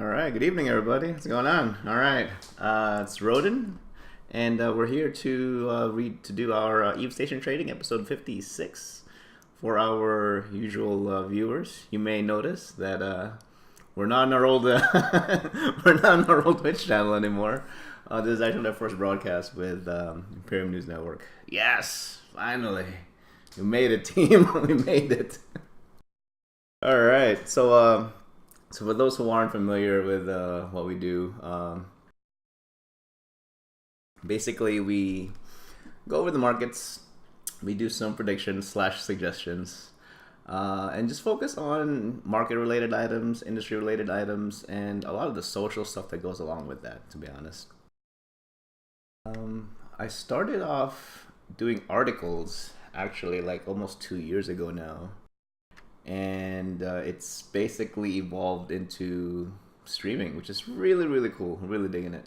All right, good evening, everybody. What's going on? All right, it's Roden, and we're here to do our Eve Station Trading episode 56 for our usual viewers. You may notice that we're not on our old we're not on our old Twitch channel anymore. This is actually our first broadcast with Imperium News Network. Yes, finally, we made it, team. We made it. All right, so for those who aren't familiar with what we do, basically we go over the markets, we do some predictions / suggestions, and just focus on market-related items, industry-related items, and a lot of the social stuff that goes along with that, to be honest. I started off doing articles, actually, like almost 2 years ago now. And it's basically evolved into streaming, which is really, really cool. I'm really digging it.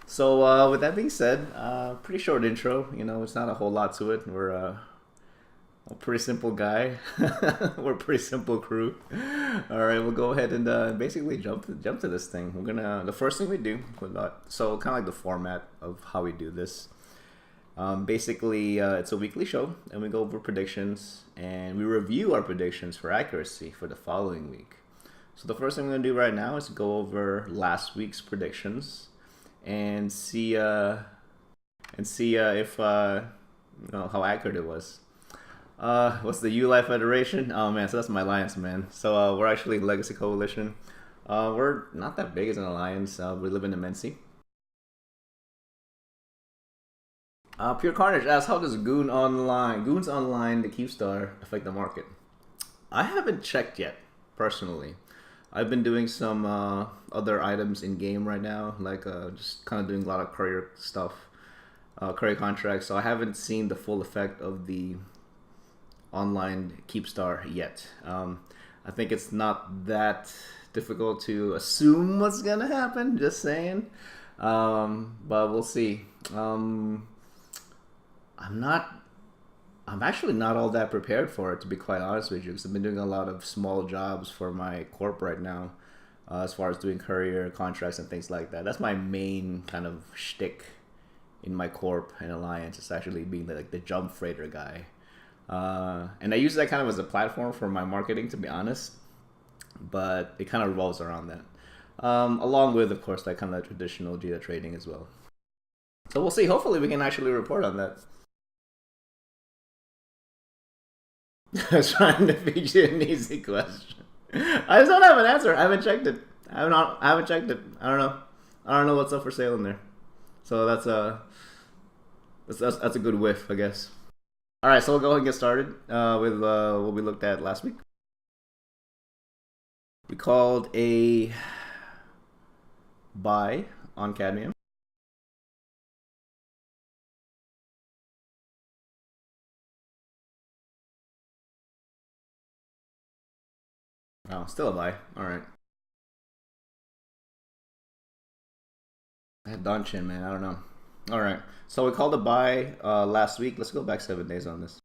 So with that being said, pretty short intro. You know, it's not a whole lot to it. We're a pretty simple guy. We're a pretty simple crew. All right, we'll go ahead and basically jump to this thing. The first thing we do, so kind of like the format of how we do this. Basically, it's a weekly show, and we go over predictions, and we review our predictions for accuracy for the following week. So the first thing we're going to do right now is go over last week's predictions and see if how accurate it was. What's the ULI Federation? Oh man, so that's my alliance, man. So we're actually Legacy Coalition. We're not that big as an alliance. We live in Immensity. Pure Carnage asks, how does Goons Online, the Keepstar, affect the market? I haven't checked yet, personally. I've been doing some other items in game right now, like just kind of doing a lot of courier stuff, courier contracts. So I haven't seen the full effect of the online Keepstar yet. I think it's not that difficult to assume what's gonna happen. Just saying, but we'll see. I'm actually not all that prepared for it, to be quite honest with you, because I've been doing a lot of small jobs for my corp right now, as far as doing courier contracts and things like that. That's my main kind of shtick in my corp and alliance. It's actually being the jump freighter guy, and I use that kind of as a platform for my marketing, to be honest. But it kind of revolves around that, along with, of course, that kind of traditional Jita trading as well. So we'll see. Hopefully, we can actually report on that. I was trying to feed you an easy question. I just don't have an answer. I haven't checked it. I haven't checked it. I don't know. I don't know what's up for sale in there. So that's a good whiff, I guess. All right, so we'll go ahead and get started with what we looked at last week. We called a buy on cadmium. Oh, still a buy. All right. That Donchin, man, I don't know. All right. So we called a buy last week. Let's go back 7 days on this.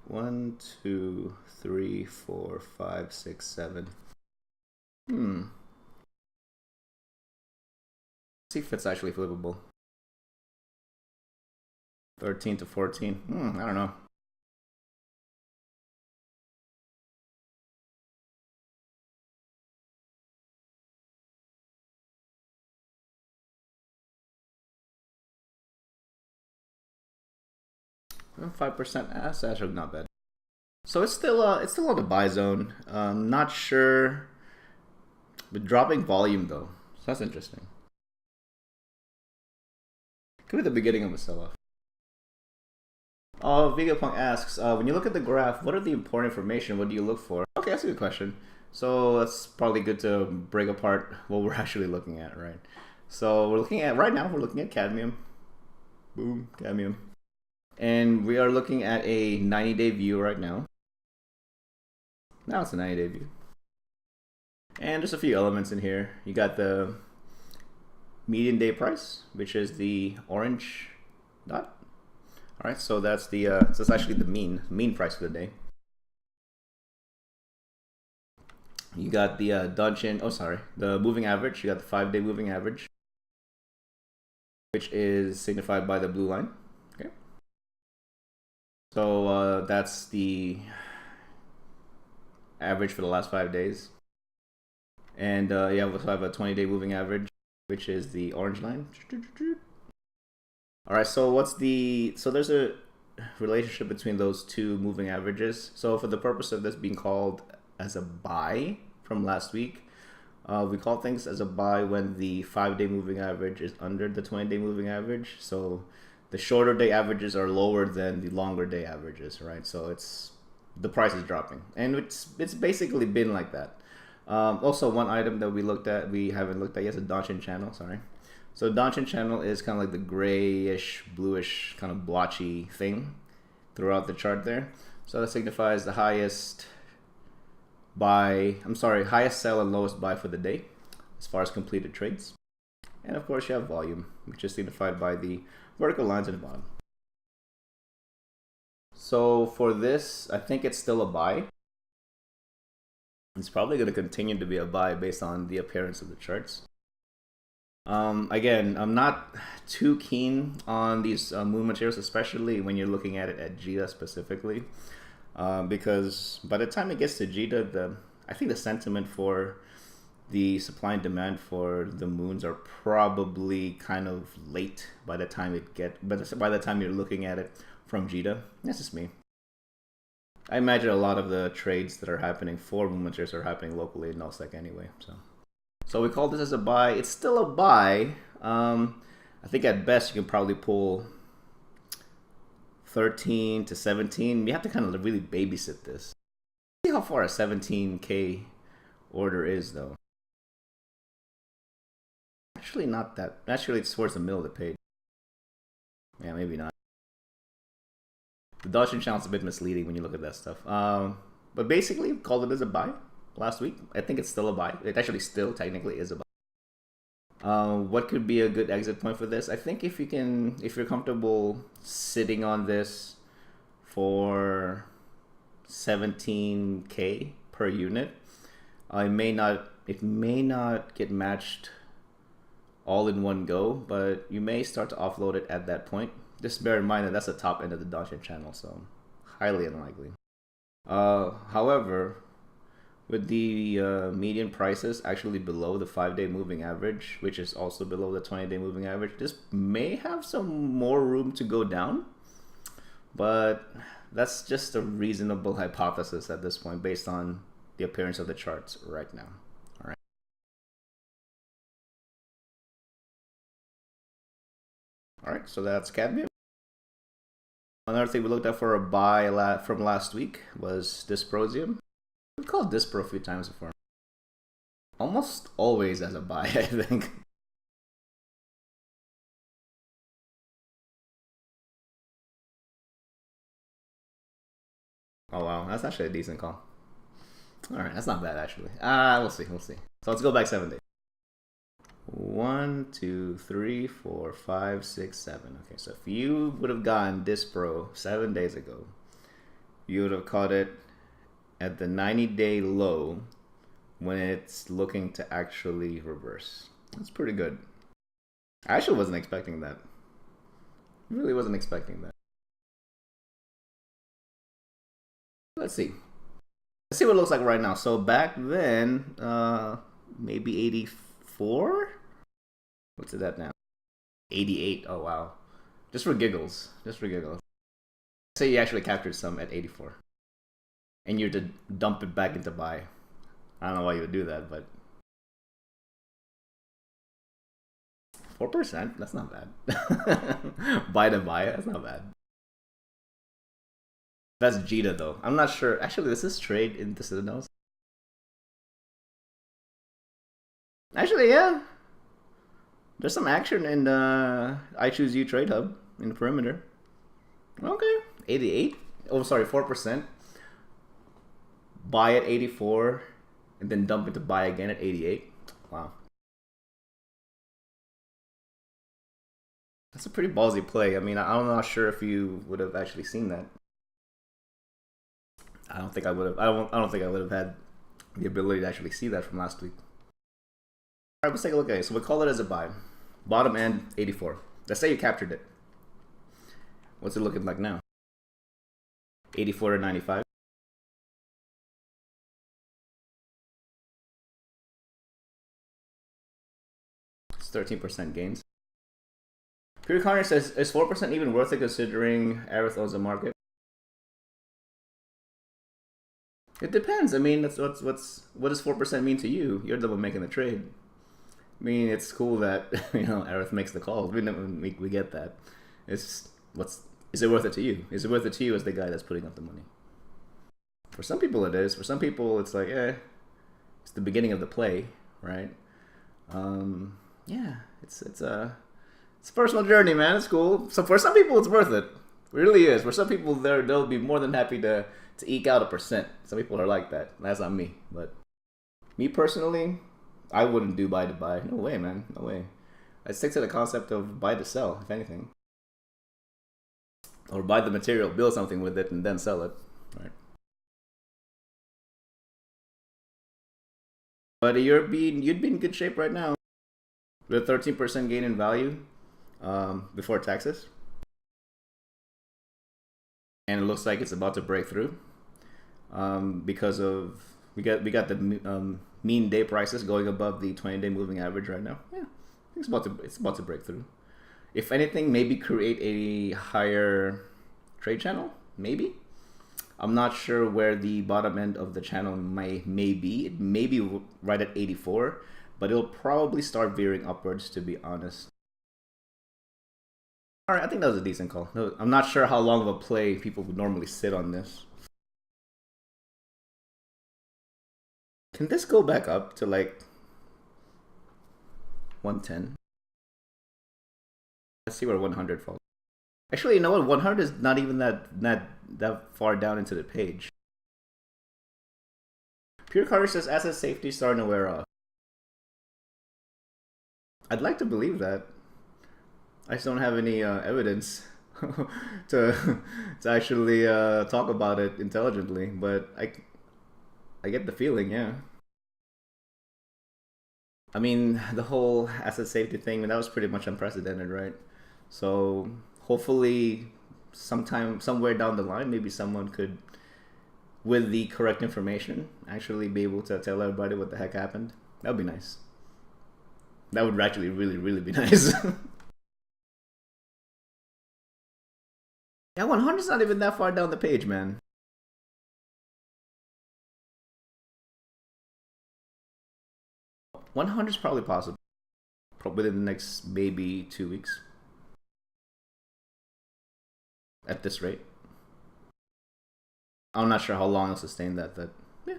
1, 2, 3, 4, 5, 6, 7. Let's see if it's actually flippable. 13 to 14. I don't know. Well, 5% that's actually not bad. So it's still on the buy zone. Not sure, but dropping volume though. So that's interesting. Could be the beginning of a sell-off. Vegapunk asks, when you look at the graph, what are the important information? What do you look for? Okay, that's a good question. So that's probably good to break apart what we're actually looking at, right? So we're looking at cadmium. Boom, cadmium. And we are looking at a 90-day view right now. Now it's a 90-day view. And there's a few elements in here. You got the median day price, which is the orange dot. All right, so that's actually the mean price for the day. You got the Dungeon. Oh, sorry, the moving average. You got the 5-day moving average, which is signified by the blue line. Okay. So that's the average for the last 5 days. And yeah, we'll have a 20-day moving average, which is the orange line. All right, so there's a relationship between those two moving averages. So for the purpose of this being called as a buy from last week, we call things as a buy when the 5-day moving average is under the 20-day moving average. So the shorter day averages are lower than the longer day averages, right? So the price is dropping, and it's basically been like that. Also, one item that we haven't looked at yet is a Donchian channel. Sorry. So Donchian channel is kind of like the grayish, bluish, kind of blotchy thing throughout the chart there. So that signifies the highest sell and lowest buy for the day as far as completed trades. And of course you have volume, which is signified by the vertical lines at the bottom. So for this, I think it's still a buy. It's probably going to continue to be a buy based on the appearance of the charts. Again, I'm not too keen on these moon materials, especially when you're looking at it at JITA specifically, because by the time it gets to JITA, I think the sentiment for the supply and demand for the moons are probably kind of late by the time you're looking at it from JITA. That's just me. I imagine a lot of the trades that are happening for moon materials are happening locally in NOSEC anyway, so we call this as a buy. It's still a buy. I think at best you can probably pull 13 to 17. You have to kind of really babysit this. See how far a 17K order is, though. Actually, not that. Actually, it's towards the middle of the page. Yeah, maybe not. The Donchian channel is a bit misleading when you look at that stuff. But basically, called it as a buy last week. I think it's still a buy. It actually still technically is a buy. What could be a good exit point for this? I think if you're comfortable sitting on this for 17K per unit, it may not get matched all in one go, but you may start to offload it at that point. Just bear in mind that that's the top end of the Donchian channel, so highly unlikely. However, with the median prices actually below the 5-day moving average, which is also below the 20-day moving average, this may have some more room to go down, but that's just a reasonable hypothesis at this point based on the appearance of the charts right now. All right. All right, so that's cadmium. Another thing we looked at for a buy from last week was dysprosium. We've called Dispro a few times before. Almost always as a buy, I think. Oh wow, that's actually a decent call. Alright, that's not bad actually. We'll see. So let's go back 7 days. 1, 2, 3, 4, 5, 6, 7. Okay, so if you would have gotten Dispro 7 days ago, you would have caught it at the 90-day low when it's looking to actually reverse. That's pretty good. I actually wasn't expecting that. I really wasn't expecting that. Let's see what it looks like right now. So back then, maybe 84. What's it at now? 88. Oh wow. Just for giggles. Say you actually captured some at 84, and you're to dump it back into buy. I don't know why you would do that, but 4%. That's not bad. Buy to buy. That's not bad. That's JITA though. I'm not sure. Actually, this is trade in the Citadels. Actually, yeah. There's some action in the I Choose You trade hub in the perimeter. Okay. 88. Oh, sorry, 4%. Buy at 84, and then dump it to buy again at 88. Wow. That's a pretty ballsy play. I mean, I'm not sure if you would have actually seen that. I don't think I would have. I don't think I would have had the ability to actually see that from last week. All right, let's take a look at it. So we call it as a buy. Bottom end 84. Let's say you captured it. What's it looking like now? 84 to 95. It's 13% gains. Pure Connor says, is 4% even worth it considering Aerith owns the market? It depends. I mean, what does 4% mean to you? You're the one making the trade. I mean, it's cool that Aerith makes the calls. We get that. Is it worth it to you? Is it worth it to you as the guy that's putting up the money? For some people, it is. For some people, it's like, it's the beginning of the play, right? Yeah, it's a personal journey, man. It's cool. So for some people, it's worth it. It really is. For some people, they'll be more than happy to eke out 1%. Some people are like that. That's not me. But me personally, I wouldn't do buy to buy. No way, man. No way. I stick to the concept of buy to sell, if anything. Or buy the material, build something with it, and then sell it. Right. But you'd be in good shape right now. With a 13% gain in value before taxes. And it looks like it's about to break through because of we got the mean day prices going above the 20-day moving average right now. Yeah, it's about to break through. If anything, maybe create a higher trade channel. Maybe. I'm not sure where the bottom end of the channel may be. It may be right at 84, but it'll probably start veering upwards, to be honest. All right, I think that was a decent call. I'm not sure how long of a play people would normally sit on this. Can this go back up to like 110? Let's see where 100 falls. Actually, you know what? 100 is not even that far down into the page. Pure Carter says asset safety starting to wear off. I'd like to believe that. I just don't have any evidence to actually talk about it intelligently, but I get the feeling, yeah. I mean, the whole asset safety thing, that was pretty much unprecedented, right? So hopefully somewhere down the line, maybe someone could, with the correct information, actually be able to tell everybody what the heck happened. That would be nice. That would actually really, really be nice. Yeah, 100's not even that far down the page, man. $100's probably possible. Probably within the next maybe 2 weeks. At this rate. I'm not sure how long I'll sustain that, but yeah.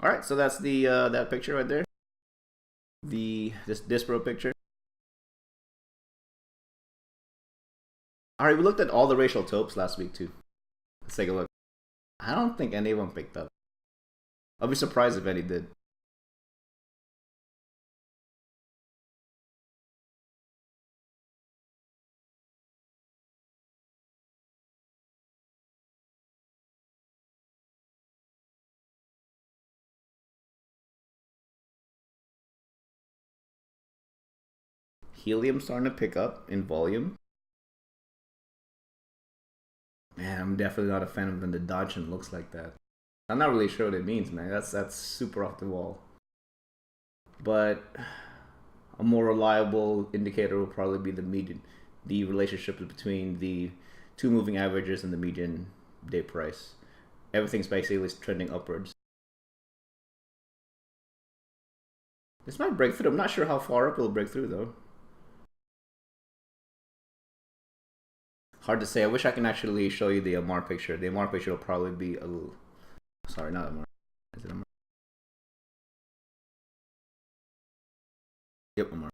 Alright, so that's the that picture right there. This Dispro picture. Alright, we looked at all the racial taupes last week too. Let's take a look. I don't think anyone picked up. I'll be surprised if any did. Helium starting to pick up in volume. Man, I'm definitely not a fan of when the Dodgen looks like that. I'm not really sure what it means, man. That's super off the wall. But a more reliable indicator will probably be the median, the relationship between the two moving averages and the median day price. Everything's basically trending upwards. This might break through. I'm not sure how far up it'll break through though. Hard to say. I wish I can actually show you the MR picture. The MR picture will probably be a little... Sorry, not MR. Is it MR? Yep, MR.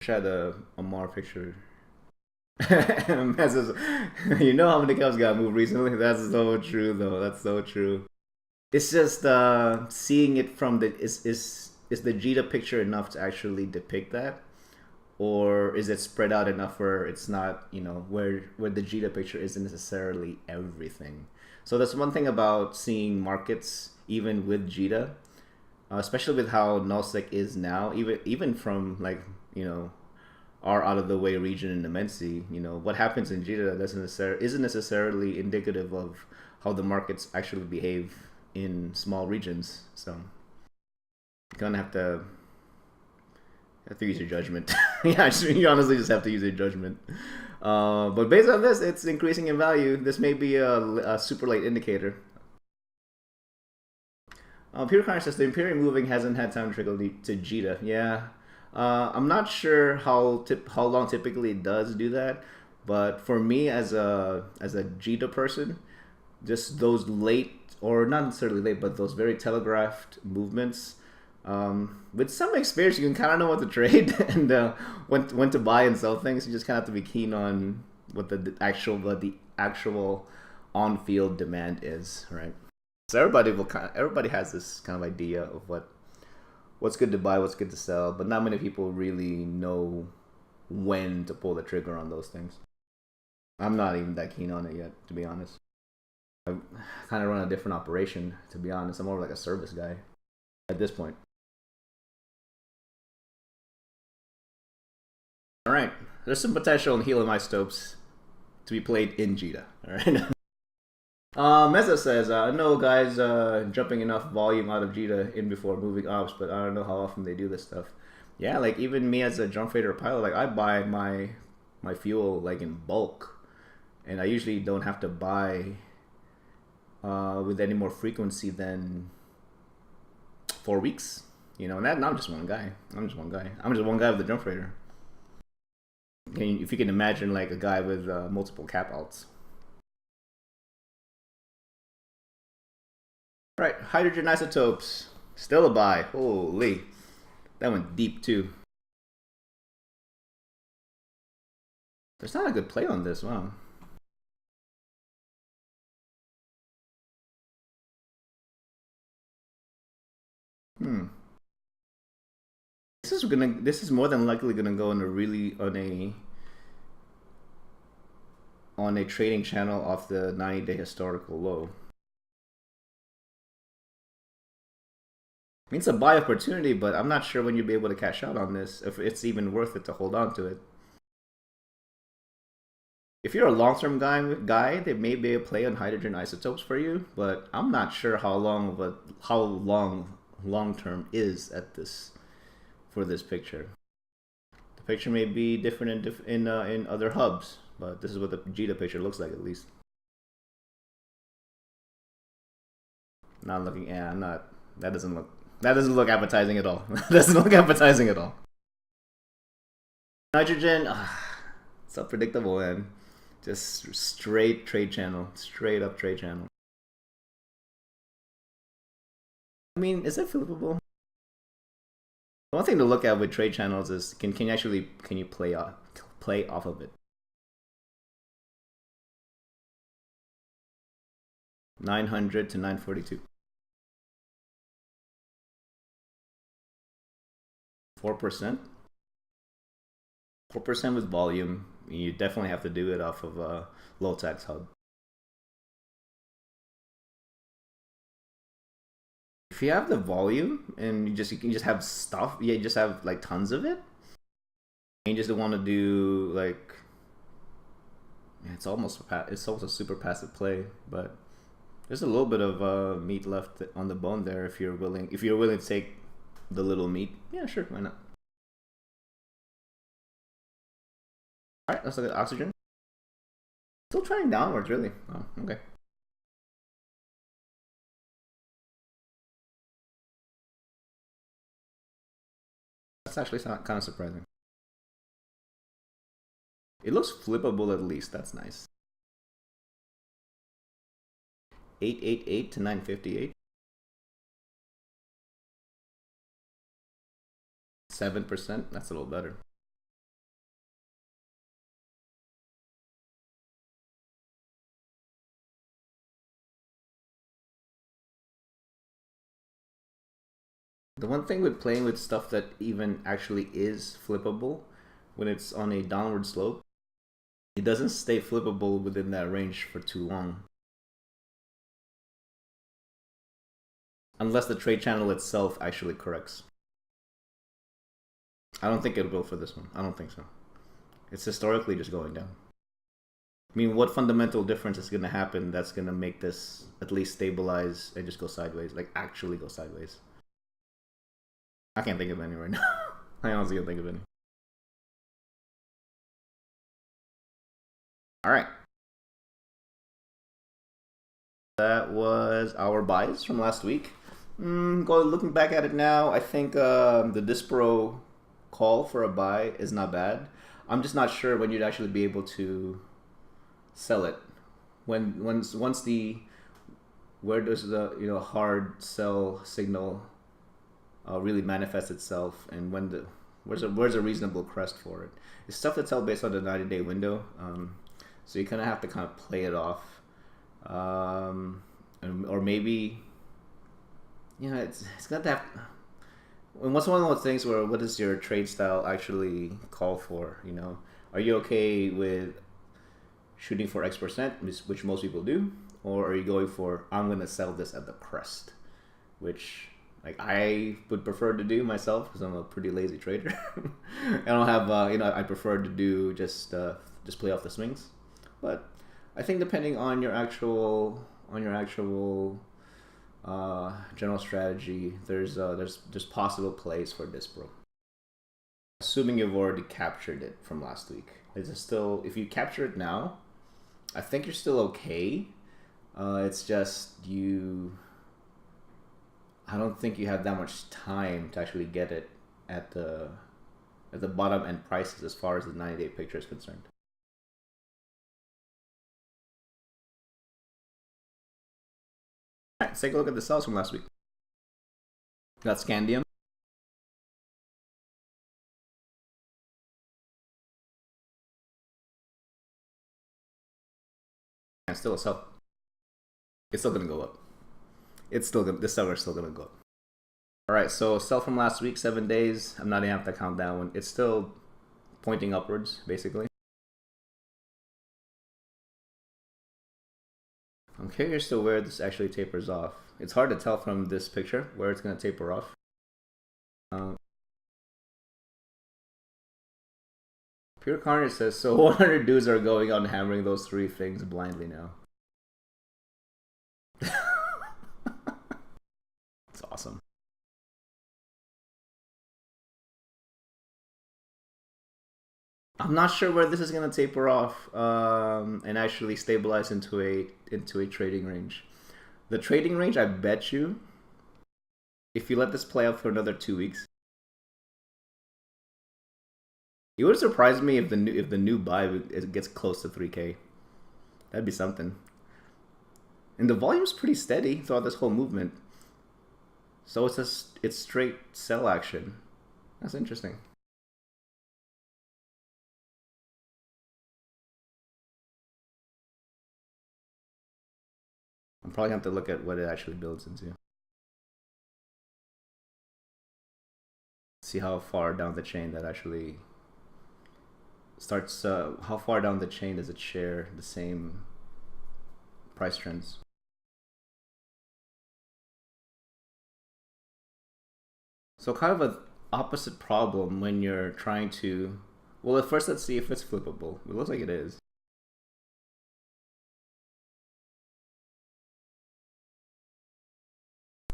Wish I had a MR picture. You know how many cows got moved recently? That's so true, though. That's so true. It's just seeing it from the... Is the Jita picture enough to actually depict that? or is it spread out enough where it's not, where the JITA picture isn't necessarily everything. So that's one thing about seeing markets even with JITA, especially with how nullsec is now, even from like, our out of the way region in Immensity, what happens in JITA isn't necessarily indicative of how the markets actually behave in small regions. So you're gonna have to use your judgment. Yeah, you honestly just have to use your judgment. But based on this, it's increasing in value. This may be a super late indicator. Pure Connor says the Imperium moving hasn't had time to trickle to JITA. Yeah, I'm not sure how long typically it does do that, but for me as a JITA person, just those late, or not necessarily late, but those very telegraphed movements. With some experience, you can kind of know what to trade and when to buy and sell things. You just kind of have to be keen on what the actual on-field demand is, right? So everybody has this kind of idea of what's good to buy, what's good to sell, but not many people really know when to pull the trigger on those things. I'm not even that keen on it yet, to be honest. I kind of run a different operation, to be honest. I'm more like a service guy at this point. All right, there's some potential in helium isotopes to be played in JITA. All right. Meza says, I know guys jumping enough volume out of JITA in before moving ops, but I don't know how often they do this stuff. Yeah, like even me as a jump freighter pilot, like I buy my fuel like in bulk, and I usually don't have to buy with any more frequency than 4 weeks. And I'm just one guy. I'm just one guy with the jump freighter. If you can imagine like a guy with multiple cap outs. All right, hydrogen isotopes, still a buy. Holy, that went deep too. There's not a good play on this. Wow. This is more than likely gonna go on a trading channel off the 90-day historical low. I mean, it's a buy opportunity, but I'm not sure when you'll be able to cash out on this, if it's even worth it to hold on to it. If you're a long-term guy, they may be a play on hydrogen isotopes for you, but I'm not sure how long-term is at this for this picture. The picture may be different in other hubs, but this is what the JITA picture looks like, at least. Not looking. Yeah, I'm not. That doesn't look appetizing at all. That doesn't look appetizing at all. Nitrogen. It's unpredictable, man. Just straight trade channel. Straight up trade channel. I mean, is it flippable? One thing to look at with trade channels is can you play off of it? 900 to 942. 4%. 4% with volume. You definitely have to do it off of a low tax hub. If you have the volume and you can just have stuff, you just have like tons of it. And you just don't want to do like, it's almost a super passive play, but there's a little bit of meat left on the bone there if you're willing to take the little meat. Yeah, sure, why not? All right, let's look at oxygen. Still trending downwards, really. Oh, okay. That's actually kind of surprising. It looks flippable at least. That's nice. 888 to 958. 7%. That's a little better. The one thing with playing with stuff that even actually is flippable when it's on a downward slope, it doesn't stay flippable within that range for too long. Unless the trade channel itself actually corrects. I don't think it will for this one. I don't think so. It's historically just going down. I mean, what fundamental difference is going to happen that's going to make this at least stabilize and just go sideways? Like, actually go sideways? I can't think of any right now. I honestly can't think of any. Alright. That was our buys from last week. Looking back at it now, I think the Dispro call for a buy is not bad. I'm just not sure when you'd actually be able to sell it. Once the where does the hard sell signal really manifest itself, and where's a reasonable crest for it? It's tough to tell based on the 90-day window. So you kind of have to kind of play it off, or maybe it's got to have. And what's one of those things where what does your trade style actually call for? Are you okay with shooting for X%, which most people do, or are you going for I'm gonna sell this at the crest, which like I would prefer to do myself because I'm a pretty lazy trader. I don't have I prefer to do just play off the swings, but I think depending on your actual general strategy, there's possible plays for Dispro. Assuming you've already captured it from last week, is it still, if you capture it now, I think you're still okay. It's just I don't think you have that much time to actually get it at the bottom end prices as far as the 90-day picture is concerned. All right, let's take a look at the sells from last week. Got Scandium. And still a sell. It's still gonna go up. This seller's still gonna go up. All right, so sell from last week, 7 days. I'm not gonna have to count that one. It's still pointing upwards, basically. I'm curious to where this actually tapers off. It's hard to tell from this picture where it's gonna taper off. Pure Carnage says, so 100 dudes are going out and hammering those 3 things blindly now. It's awesome. I'm not sure where this is going to taper off and actually stabilize into a trading range. The trading range, I bet you, if you let this play out for another 2 weeks, it would surprise me if the new buy gets close to 3K. That'd be something. And the volume's pretty steady throughout this whole movement. So it's straight sell action. That's interesting. I'm probably going to have to look at what it actually builds into. See how far down the chain that actually starts. How far down the chain does it share the same price trends? So kind of an opposite problem when you're trying to. Well, at first, let's see if it's flippable. It looks like it is.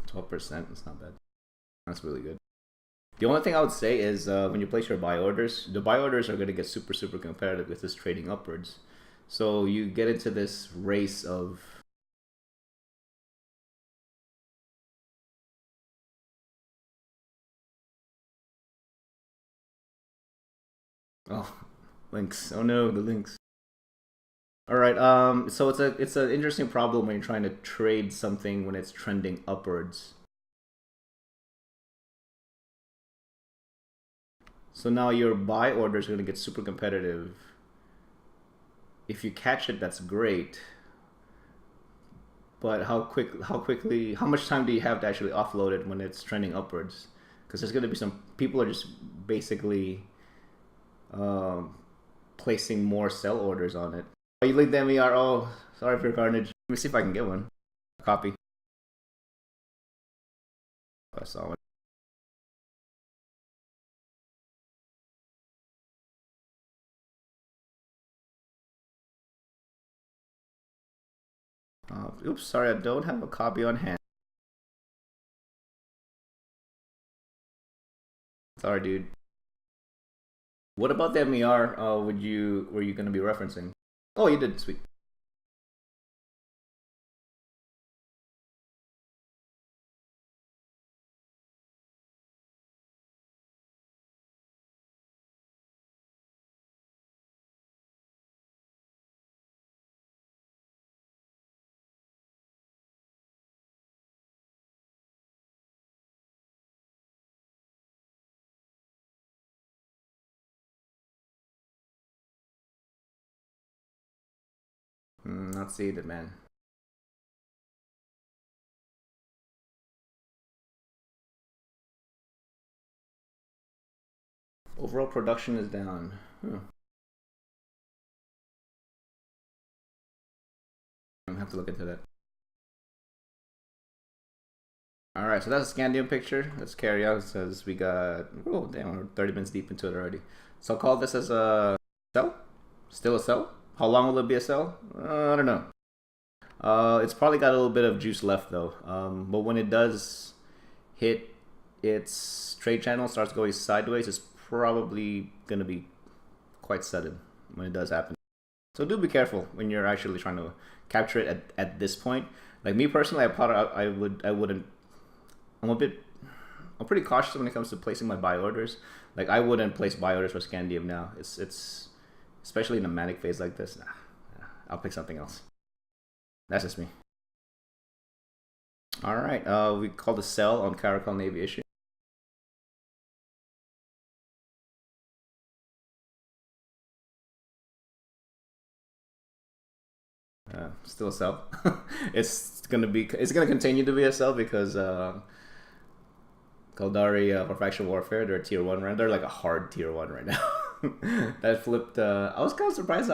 12%, it's not bad. That's really good. The only thing I would say is when you place your buy orders, the buy orders are going to get super, super competitive with this trading upwards. So you get into this race of... Oh, links. Oh no, the links. All right. So it's an interesting problem when you're trying to trade something when it's trending upwards. So now your buy orders are going to get super competitive. If you catch it, that's great. But how much time do you have to actually offload it when it's trending upwards? Because there's going to be some people are just basically um, placing more sell orders on it. Oh, you linked the MER. Oh, sorry for your carnage. Let me see if I can get one. A copy. I saw one. Oops, sorry, I don't have a copy on hand. Sorry, dude. What about the MER? Were you gonna be referencing? Oh, you did. Sweet. Not see it, man. Overall production is down. I have to look into that. All right, so that's a Scandium picture. Let's carry on. It says we got, oh damn, we're 30 minutes deep into it already. So I'll call this as a cell. Still a cell. How long will it be a cell? I don't know. It's probably got a little bit of juice left though. But when it does hit its trade channel, starts going sideways, it's probably gonna be quite sudden when it does happen. So do be careful when you're actually trying to capture it at this point. Like me personally, I wouldn't. I'm pretty cautious when it comes to placing my buy orders. Like I wouldn't place buy orders for Scandium now. It's especially in a manic phase like this. Nah, I'll pick something else. That's just me. All right, we called a sell on Caldari Navy issue. Still a sell. It's gonna continue to be a sell because Caldari for faction warfare, they're tier 1 right. They're like a hard tier 1 right now. That flipped. I was kind of surprised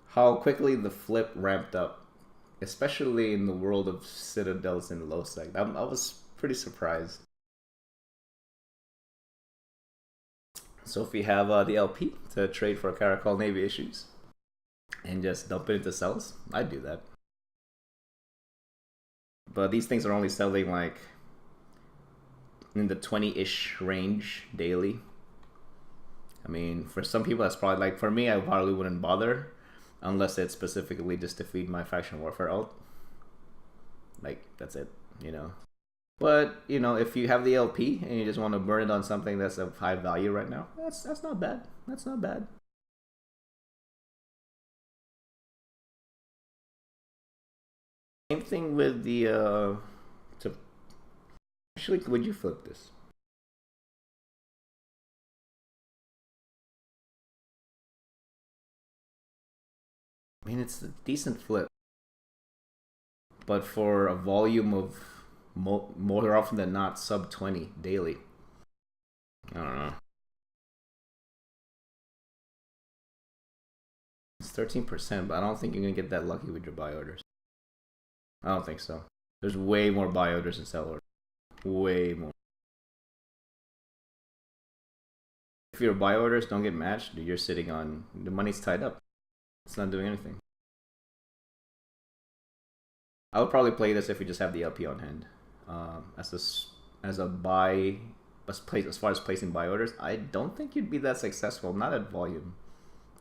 how quickly the flip ramped up, especially in the world of citadels and low sec. I was pretty surprised. So if we have the LP to trade for Caldari Navy issues and just dump it into cells, I'd do that. But these things are only selling like in the 20-ish range daily. I mean, for some people that's probably like, for me, I probably wouldn't bother unless it's specifically just to feed my faction warfare alt. Like, that's it, you know. But, you know, if you have the LP and you just want to burn it on something that's of high value right now, that's not bad. That's not bad. Same thing with the actually, would you flip this? I mean, it's a decent flip, but for a volume of more often than not sub 20 daily. I don't know. It's 13%, but I don't think you're gonna get that lucky with your buy orders. I don't think so. There's way more buy orders than sell orders. Way more. If your buy orders don't get matched, you're sitting on the money's tied up. It's not doing anything. I would probably play this if we just have the LP on hand. As a buy, as far as placing buy orders, I don't think you'd be that successful. Not at volume.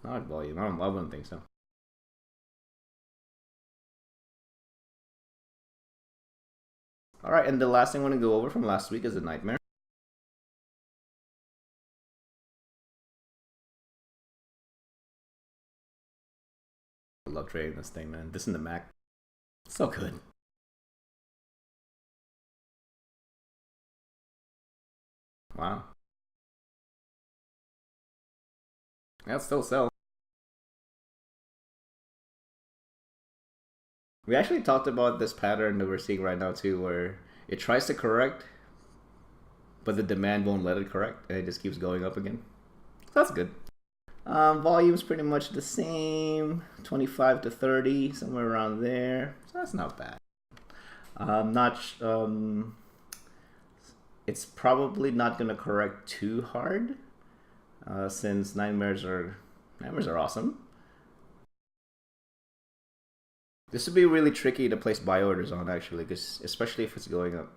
Not at volume. I wouldn't think so. All right, and the last thing I want to go over from last week is a nightmare. I love trading this thing, man. This and the Mac, so good. Wow. I'll still sell. We actually talked about this pattern that we're seeing right now too, where it tries to correct, but the demand won't let it correct, and it just keeps going up again. That's good. Volume's pretty much the same, 25 to 30, somewhere around there. So that's not bad. Not it's probably not gonna correct too hard, since nightmares are awesome. This would be really tricky to place buy orders on, actually, because especially if it's going up.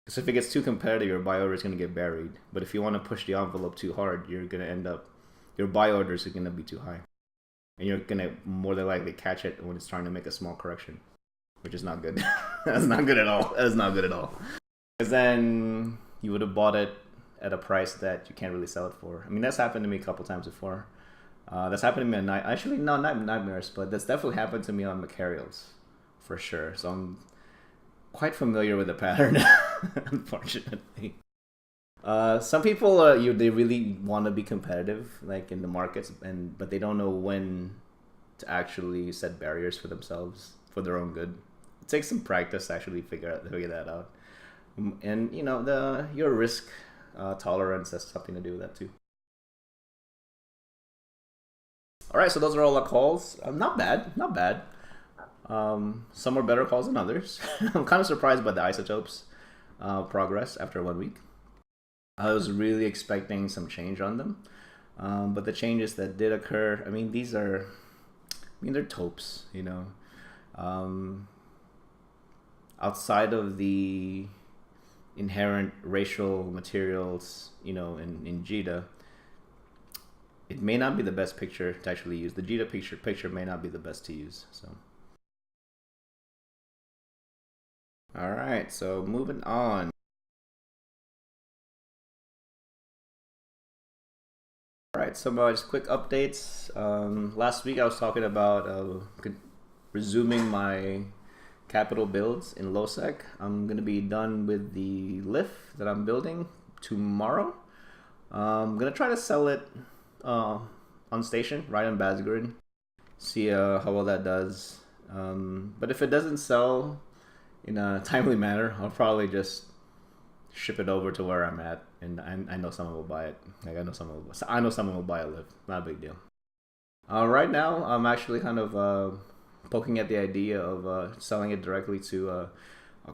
Because if it gets too competitive, your buy order is going to get buried. But if you want to push the envelope too hard, you're going to end up, your buy orders are going to be too high. And you're going to more than likely catch it when it's trying to make a small correction, which is not good. That's not good at all. That's not good at all. Because then you would have bought it at a price that you can't really sell it for. I mean, that's happened to me a couple times before. That's happened to me on not nightmares, but that's definitely happened to me on Macarials, for sure. So I'm quite familiar with the pattern, unfortunately. Some people, they really want to be competitive, like in the markets, but they don't know when to actually set barriers for themselves for their own good. It takes some practice to actually figure that out, and your risk tolerance has something to do with that too. All right, so those are all the calls. Not bad, not bad. Some are better calls than others. I'm kind of surprised by the isotopes progress after 1 week. I was really expecting some change on them, but the changes that did occur, I mean, they're topes, outside of the inherent racial materials, in JITA. It may not be the best picture to actually use. The JITA picture may not be the best to use. So, all right. So moving on. All right. Some just quick updates. Last week I was talking about resuming my capital builds in LoSec. I'm gonna be done with the lift that I'm building tomorrow. I'm gonna try to sell it on station, right on Basgrid. See how well that does. But if it doesn't sell in a timely manner, I'll probably just ship it over to where I'm at, and I know someone will buy it. Like I know someone will buy a lift. Not a big deal. Right now, I'm actually kind of poking at the idea of selling it directly to a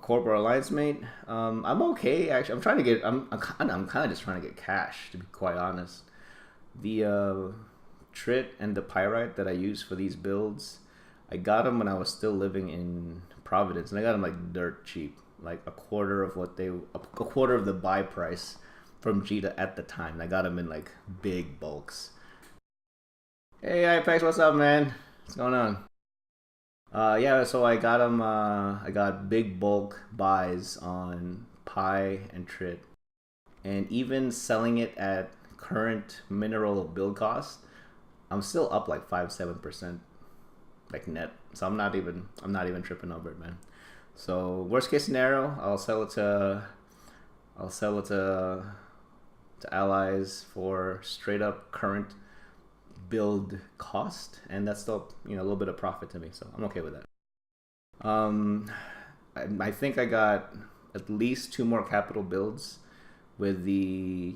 corporate alliance mate. I'm okay actually. I'm kind of just trying to get cash, to be quite honest. The trit and the pyrite that I use for these builds, I got them when I was still living in Providence, and I got them like dirt cheap, like a quarter of the buy price from JITA at the time. I got them in like big bulks. Hey Ipex, what's up, man? What's going on? Yeah, so I got them. I got big bulk buys on Pi and Trit, and even selling it at current mineral build cost, I'm still up like 5-7%, like net. So I'm not even tripping over it, man. So worst case scenario, I'll sell it to allies for straight up current build cost, and that's still a little bit of profit to me, so I'm okay with that. I think I got at least 2 more capital builds with the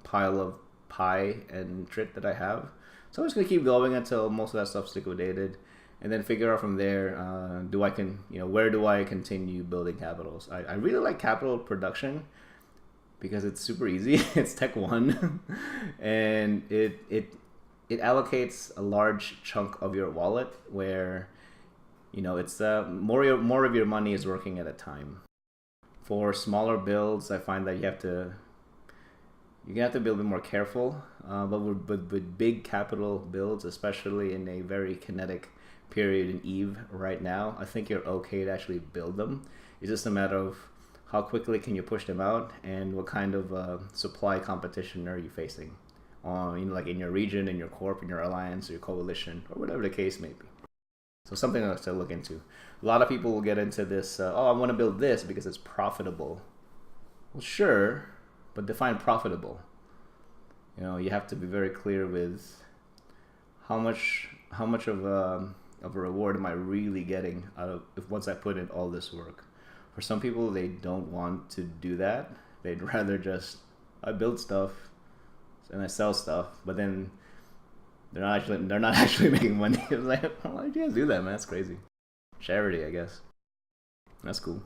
pile of Pi and Trit that I have, so I'm just gonna keep going until most of that stuff's liquidated, and then figure out from there where do I continue building capitals. I really like capital production because it's super easy. It's Tech 1 and it allocates a large chunk of your wallet where it's more of your money is working at a time. For smaller builds, I find that you have to be a little bit more careful, but with big capital builds, especially in a very kinetic period in EVE right now, I think you're okay to actually build them. It's just a matter of how quickly can you push them out, and what kind of supply competition are you facing like in your region, in your corp, in your alliance, or your coalition, or whatever the case may be. So something else to look into. A lot of people will get into this, I want to build this because it's profitable. Well, sure, but define profitable. You have to be very clear with how much of a reward am I really getting out of once I put in all this work. For some people, they don't want to do that. They'd rather just, I build stuff, and I sell stuff, but then they're not actually making money. It's like, why did you guys do that, man? That's crazy. Charity, I guess. That's cool.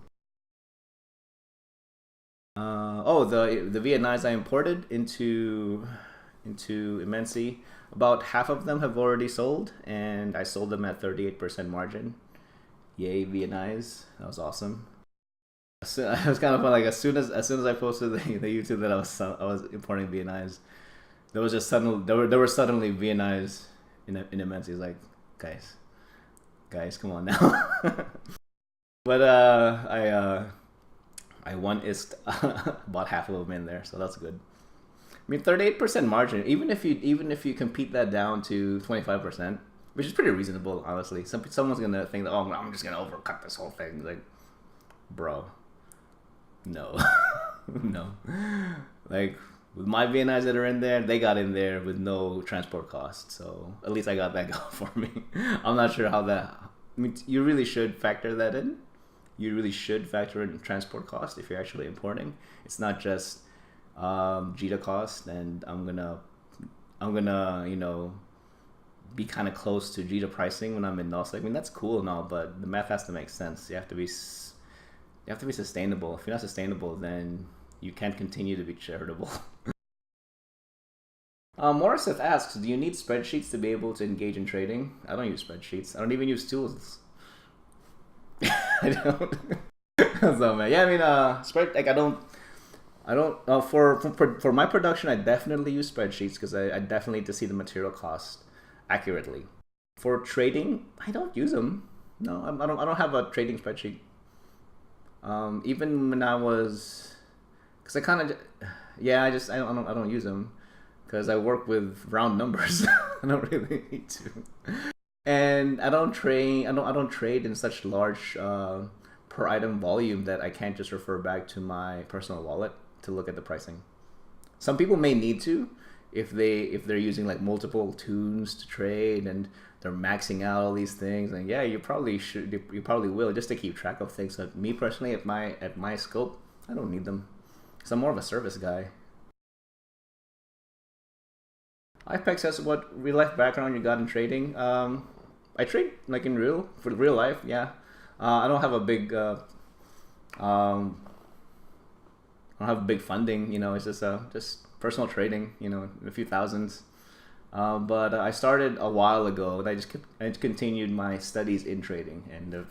Oh, the Vietnamese I imported into Immensy, about half of them have already sold, and I sold them at 38% margin. Yay, Vietnamese! That was awesome. So, it was kind of fun. Like as soon as I posted the YouTube that I was importing Vietnamese, there were suddenly Vietnamese in Immensy. It's like, guys, come on now. But I one-isked about half of them in there, so that's good. I mean, 38% margin. Even if you compete that down to 25%, which is pretty reasonable, honestly. Someone's gonna think that, oh, I'm just gonna overcut this whole thing. Like, bro, no, no. Like with my VNIs that are in there, they got in there with no transport costs. So at least I got that going for me. I'm not sure how that. I mean, you really should factor that in. You really should factor in transport cost if you're actually importing. It's not just JITA cost, and I'm gonna be kind of close to JITA pricing when I'm in NOS. I mean, that's cool and all, but the math has to make sense. You have to be sustainable. If you're not sustainable, then you can't continue to be charitable. Morisseth asks, do you need spreadsheets to be able to engage in trading? I don't use spreadsheets. I don't even use tools. I don't. So man, yeah, I mean, for my production, I definitely use spreadsheets because I definitely need to see the material cost accurately. For trading, I don't use them. No, I don't have a trading spreadsheet. Even when I was, because I kind of, yeah, I don't use them because I work with round numbers. I don't really need to. And I don't trade in such large per item volume that I can't just refer back to my personal wallet to look at the pricing. Some people may need to if they're using like multiple tunes to trade and they're maxing out all these things. And yeah, you probably will just to keep track of things. But me personally, at my scope, I don't need them. So I'm more of a service guy. IPEX says, what real life background you got in trading? I trade like in real life, yeah. I don't have a big I don't have big funding, it's just personal trading, a few thousands. But I started a while ago, and I continued my studies in trading, and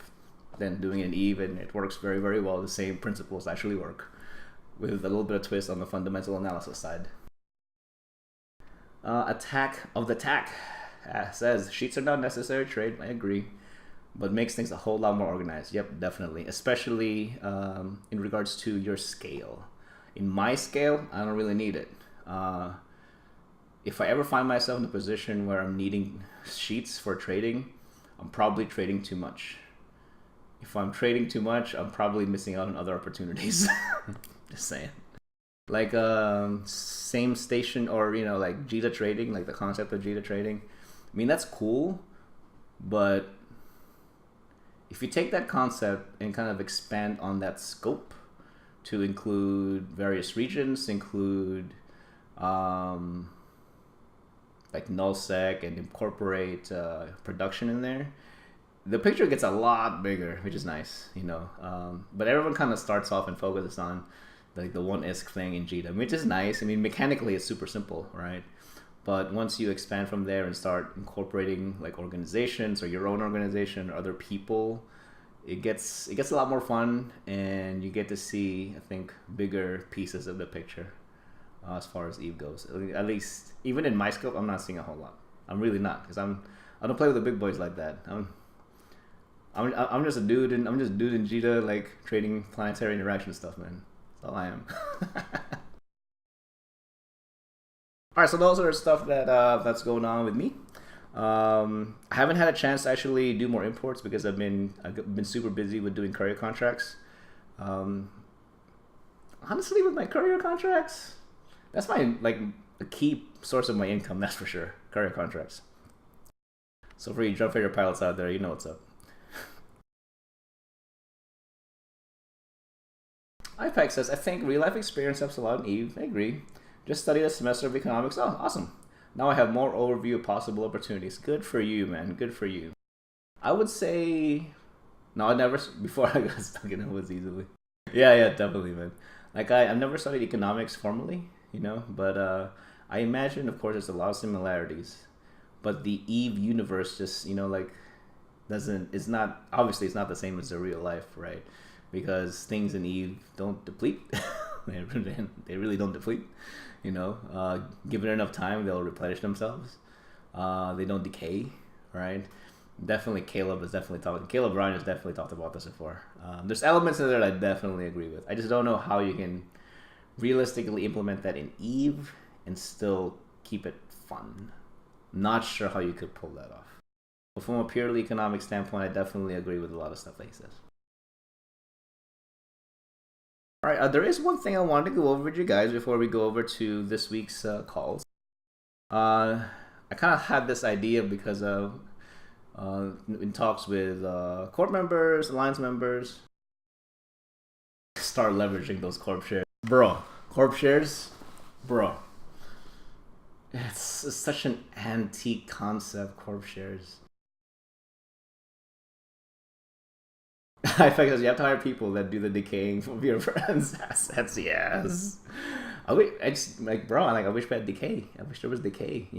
then doing it in EVE, and it works very, very well. The same principles actually work, with a little bit of twist on the fundamental analysis side. Attack of the Tack says, sheets are not necessary to trade. I agree, but makes things a whole lot more organized. Yep, definitely, especially in regards to your scale. In my scale, I don't really need it. If I ever find myself in a position where I'm needing sheets for trading, I'm probably trading too much. If I'm trading too much, I'm probably missing out on other opportunities. Just saying. Like same station, or like JITA trading, like the concept of JITA trading. I mean, that's cool, but if you take that concept and kind of expand on that scope to include various regions, include like nullsec, and incorporate production in there, the picture gets a lot bigger, which is nice, but everyone kind of starts off and focuses on like the one ISK thing in JITA, which is nice. I mean, mechanically it's super simple, right? But once you expand from there and start incorporating like organizations or your own organization or other people, it gets a lot more fun, and you get to see, I think, bigger pieces of the picture as far as EVE goes. At least, even in my scope, I'm not seeing a whole lot. I'm really not, because I don't play with the big boys like that. I'm just a dude, and I'm just a dude in JITA, like trading planetary interaction stuff, man. That's all I am. All right, so those are stuff that's going on with me. I haven't had a chance to actually do more imports because I've been super busy with doing courier contracts. Honestly, with my courier contracts, that's my a key source of my income. That's for sure, courier contracts. So for you jump fighter pilots out there, you know what's up. IPEX says, I think real life experience helps a lot in EVE. I agree. Just studied a semester of economics. Oh, awesome. Now I have more overview of possible opportunities. Good for you, man. Good for you. I would say no. I never before I got stuck in it was easily. Yeah, yeah, definitely, man. Like I've never studied economics formally, but I imagine, of course, there's a lot of similarities. But the Eve universe just, like doesn't. It's not obviously it's not the same as the real life, right? Because things in Eve don't deplete. They really don't deplete. Given enough time, they'll replenish themselves. They don't decay, right? Definitely, Caleb Ryan has definitely talked about this before. There's elements in there that I definitely agree with. I just don't know how you can realistically implement that in Eve and still keep it fun. Not sure how you could pull that off. But from a purely economic standpoint, I definitely agree with a lot of stuff that he says. All right, there is one thing I wanted to go over with you guys before we go over to this week's calls. I kind of had this idea because of in talks with corp members, alliance members, start leveraging those corp shares. Corp shares, bro. It's such an antique concept, corp shares. I think you have to hire people that do the decaying of your friends' assets. Yes. I just I wish we had decay. I wish there was decay.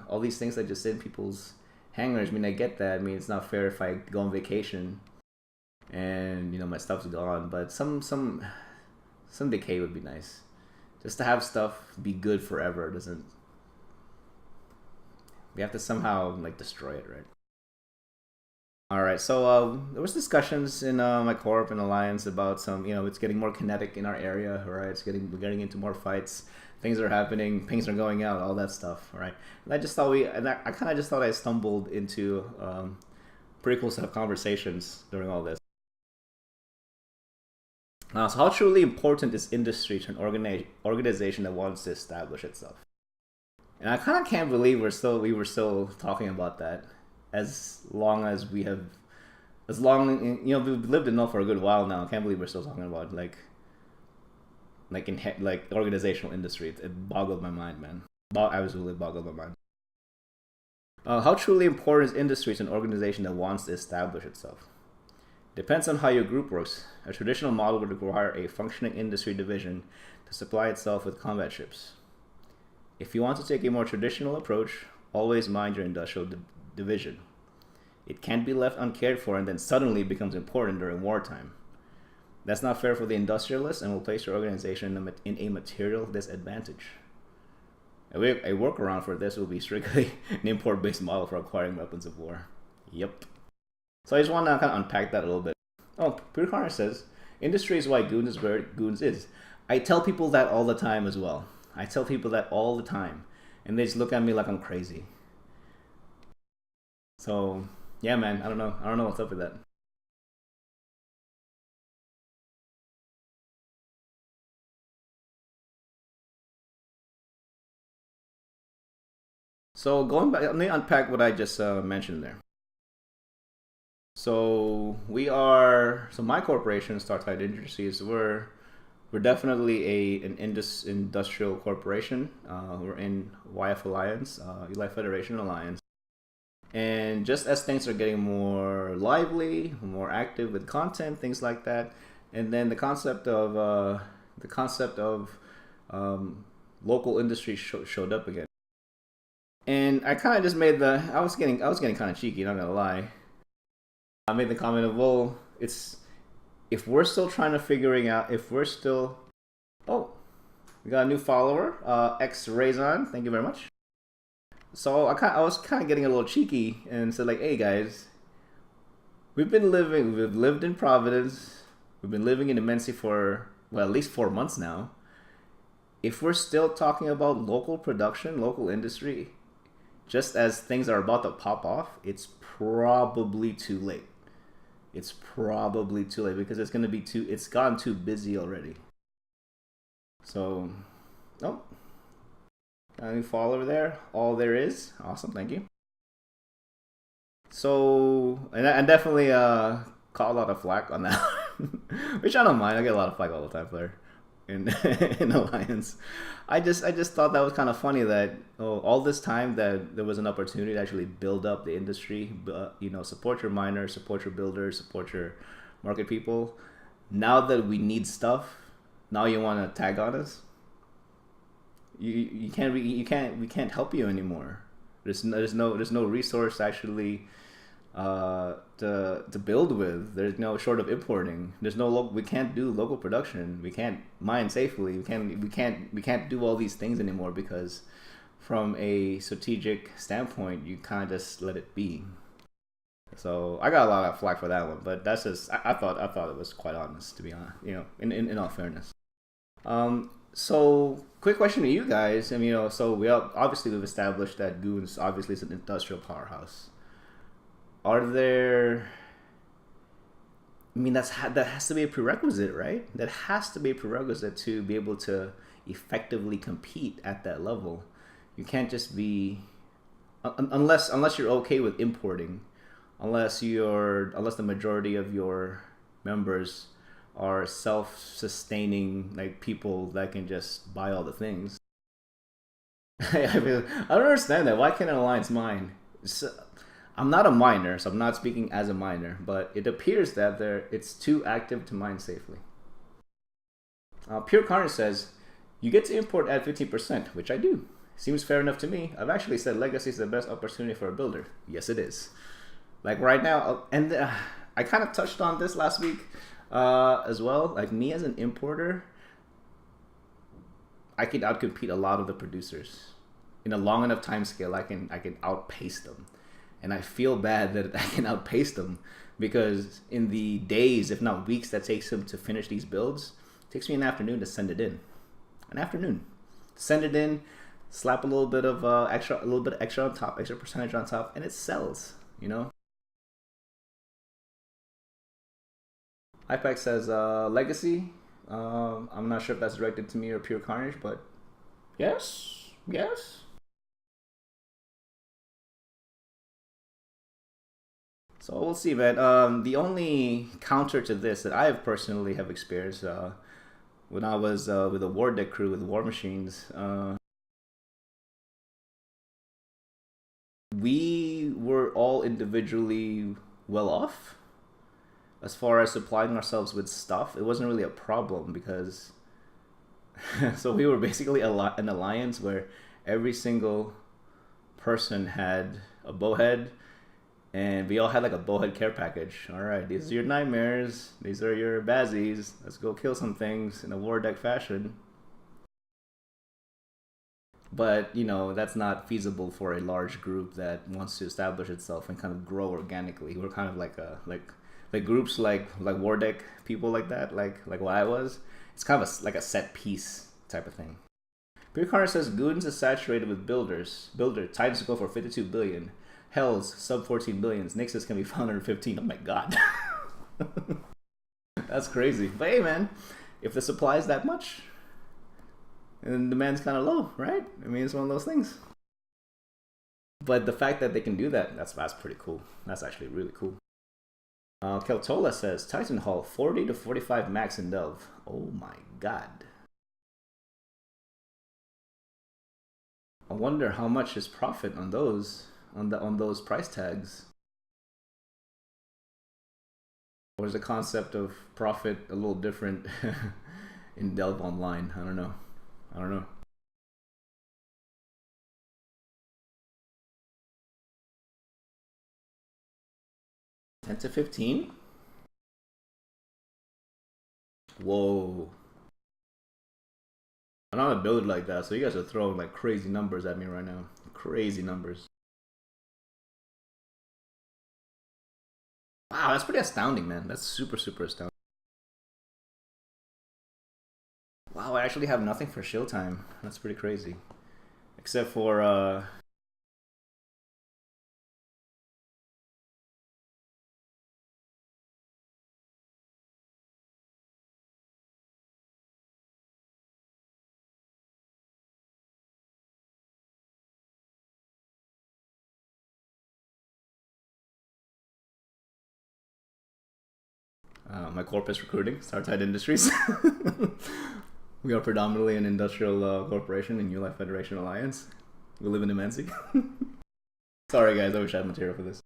All these things that just sit in people's hangers. I get that. It's not fair if I go on vacation and my stuff's gone. But some decay would be nice. Just to have stuff be good forever doesn't. We have to somehow destroy it, right? All right, so there was discussions in my corp and alliance about some, it's getting more kinetic in our area, right? We're getting into more fights, things are happening, things are going out, all that stuff, right? And I just thought I kind of just thought I stumbled into pretty cool set of conversations during all this. So how truly important is industry to an organization that wants to establish itself? And I kind of can't believe we were still talking about that. As long as we've lived in Null for a good while now. I can't believe we're still talking about organizational industry. It boggled my mind, man. Absolutely boggled my mind. How truly important is industry to an organization that wants to establish itself? Depends on how your group works. A traditional model would require a functioning industry division to supply itself with combat ships. If you want to take a more traditional approach, always mind your industrial division. It can't be left uncared for and then suddenly becomes important during wartime. That's not fair for the industrialist and will place your organization in a material disadvantage. A workaround for this will be strictly an import-based model for acquiring weapons of war. Yep. So I just want to kind of unpack that a little bit. Oh, Peter Connor says, industry is why Goons is where Goons is. I tell people that all the time as well. And they just look at me like I'm crazy. So, yeah, man, I don't know what's up with that. So going back, let me unpack what I just mentioned there. So my corporation, Startide Industries, we're definitely an industrial corporation. We're in YF Alliance, Eli Federation Alliance. And just as things are getting more lively, more active with content, things like that, and then the concept of local industry showed up again. And I kind of just made I was getting kind of cheeky, not gonna lie. I made the comment of, well, if we're still trying to oh, we got a new follower, X Razon, thank you very much. So I was kind of getting a little cheeky and said hey guys, we've lived in Providence, we've been living in Immensity for at least 4 months now. If we're still talking about local production, local industry, just as things are about to pop off, it's probably too late. It's probably too late because it's gotten too busy already. So, got a new follower there. All there is. Awesome, thank you. So, and I definitely caught a lot of flack on that, which I don't mind. I get a lot of flack all the time, Blair. in in Alliance. I just thought that was kind of funny that all this time that there was an opportunity to actually build up the industry, support your miners, support your builders, support your market people. Now that we need stuff, now you want to tag on us. We can't help you anymore. There's no resource actually to build with. There's no short of importing. We can't do local production. We can't mine safely. We can't do all these things anymore because from a strategic standpoint, you kind of just let it be. So I got a lot of flack for that one, but that's just I thought it was quite honest, to be honest. In all fairness. So quick question to you guys. I mean, so obviously we've established that Goons obviously is an industrial powerhouse. Are there? I mean, that has to be a prerequisite, right? That has to be a prerequisite to be able to effectively compete at that level. You can't just be unless you're okay with importing, unless the majority of your members are self-sustaining, like people that can just buy all the things. I mean, I don't understand that. Why can't an alliance mine? I'm not a miner, so I'm not speaking as a miner, but it appears that it's too active to mine safely. Pure Carnage says, you get to import at 15%, which I do. Seems fair enough to me. I've actually said legacy is the best opportunity for a builder. Yes, it is. Like right now, and I kind of touched on this last week as well. Like me as an importer, I can outcompete a lot of the producers. In a long enough time scale, I can outpace them. And I feel bad that I can outpace them because in the days, if not weeks, that takes them to finish these builds, it takes me an afternoon to send it in. An afternoon. Send it in, slap a little bit of extra on top, extra percentage on top, and it sells, IPAC says, legacy. I'm not sure if that's directed to me or Pure Carnage, but yes. So we'll see, man. The only counter to this that I have personally have experienced when I was with the War Deck crew with War Machines, we were all individually well off as far as supplying ourselves with stuff. It wasn't really a problem because so we were basically an alliance where every single person had a bowhead. And we all had like a bowhead care package. All right, these are your nightmares. These are your bazzies. Let's go kill some things in a war deck fashion. But that's not feasible for a large group that wants to establish itself and kind of grow organically. We're kind of like groups like war deck people like that, like what I was. It's kind of like a set piece type of thing. Beer Carter says Goons is saturated with builders. Titans go for 52 billion. Hells, sub 14 billions. Nixus can be found under 15. Oh my god. That's crazy. But hey, man, if the supply is that much, and demand's kind of low, right? I mean, it's one of those things. But the fact that they can do that, that's pretty cool. That's actually really cool. Keltola says, Titan Hall, 40 to 45 max in Delve. Oh my god. I wonder how much is profit on those. On those price tags, or is the concept of profit a little different in Delve Online? I don't know. 10 to 15? Whoa. I'm not a build like that, so you guys are throwing like crazy numbers at me right now. Crazy numbers. Wow, that's pretty astounding, man. That's super astounding. Wow, I actually have nothing for shield time. That's pretty crazy. Except for my corpus recruiting, Startide Industries. We are predominantly an industrial corporation in New Life Federation Alliance. We live in Imancy. Sorry guys, I wish I had material for this.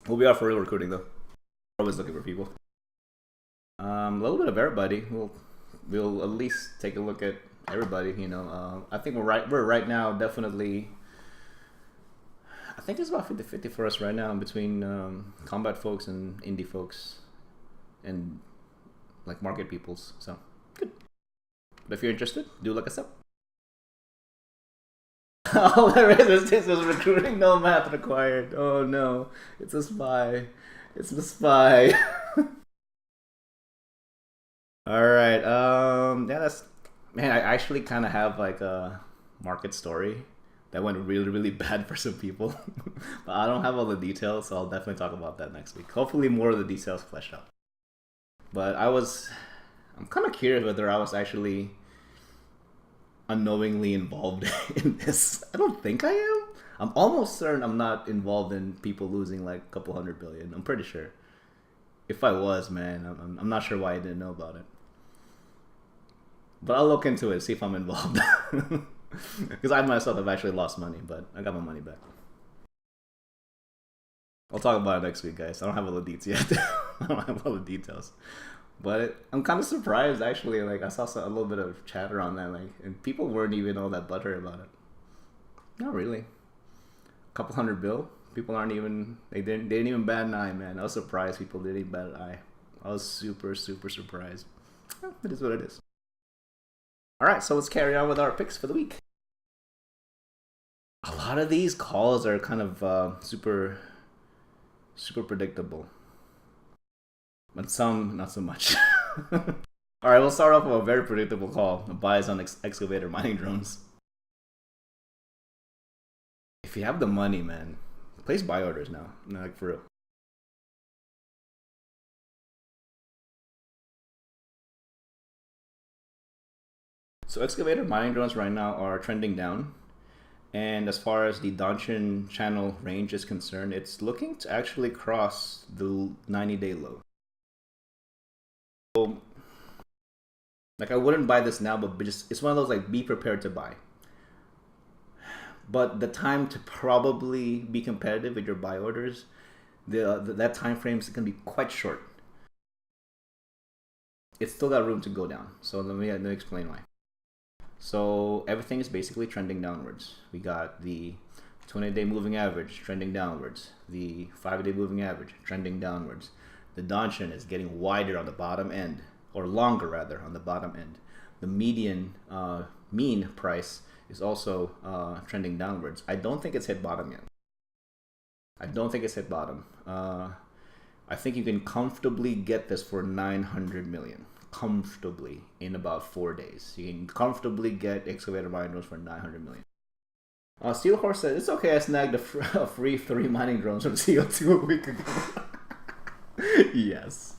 We'll be out for real recruiting though. We're always looking for people. A little bit of everybody. We'll at least take a look at everybody. You know, I think we're right now definitely. I think it's about 50-50 for us right now between combat folks and indie folks, and like market peoples. So good. But if you're interested, do look us up. All there is recruiting, no math required. Oh no, it's a spy. It's the spy. All right. Yeah, that's man. I actually kind of have like a market story that went really, really bad for some people, but I don't have all the details, so I'll definitely talk about that next week. Hopefully, more of the details fleshed out. But I'm kind of curious whether I was actually unknowingly involved in this. I don't think I am. I'm almost certain I'm not involved in people losing like a couple $100 billion. I'm pretty sure. If I was, man, I'm not sure why I didn't know about it. But I'll look into it, see if I'm involved. Because I myself have actually lost money, but I got my money back. I'll talk about it next week, guys. I don't have all the details yet. I don't have all the details. But I'm kind of surprised, actually. Like, I saw a little bit of chatter on that, like, and people weren't even all that butthurt about it. Not really. A couple $100 bill. People aren't even. They didn't even bat an eye, man. I was surprised people didn't even bat an eye. I was super, super surprised. Well, it is what it is. All right, so let's carry on with our picks for the week. A lot of these calls are kind of super predictable, but some not so much. All right, we'll start off with a very predictable call: buys on excavator mining drones. If you have the money, man, place buy orders now. No, like for real. So excavator mining drones right now are trending down. And as far as the Donchian channel range is concerned, it's looking to actually cross the 90-day low. So, like, I wouldn't buy this now, but just it's one of those, like, be prepared to buy. But the time to probably be competitive with your buy orders, that time frame is going to be quite short. It's still got room to go down. So let me explain why. So everything is basically trending downwards. We got the 20-day moving average trending downwards. The 5-day moving average trending downwards. The Donchian is getting wider on the bottom end, or longer rather, on the bottom end. The median mean price is also trending downwards. I don't think it's hit bottom yet. I don't think it's hit bottom. I think you can comfortably get this for 900 million. Comfortably in about 4 days. You can comfortably get excavator mining drones for 900 million. Steel Horse said, it's okay, I snagged a free 3 mining drones from CO2 a week ago. Yes.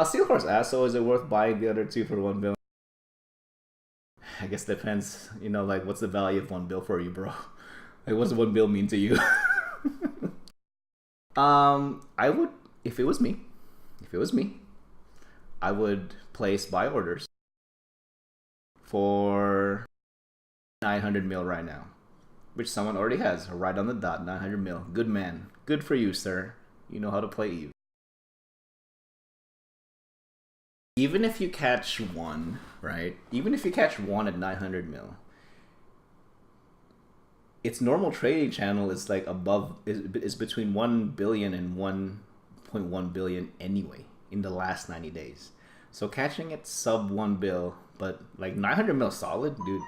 Steel Horse asked, so is it worth buying the other 2 for 1 bill? I guess depends, you know, like what's the value of 1 bill for you, bro? Like what's 1 bill mean to you? I would, if it was me, I would place buy orders for 900 mil right now, which someone already has, right on the dot, 900 mil. Good man. Good for you, sir. You know how to play you. Even if you catch one, right? Even if you catch one at 900 mil, its normal trading channel is like above, is between 1 billion and 1.1 billion anyway in the last 90 days. So catching it sub 1 bill, but like 900 mil solid, dude,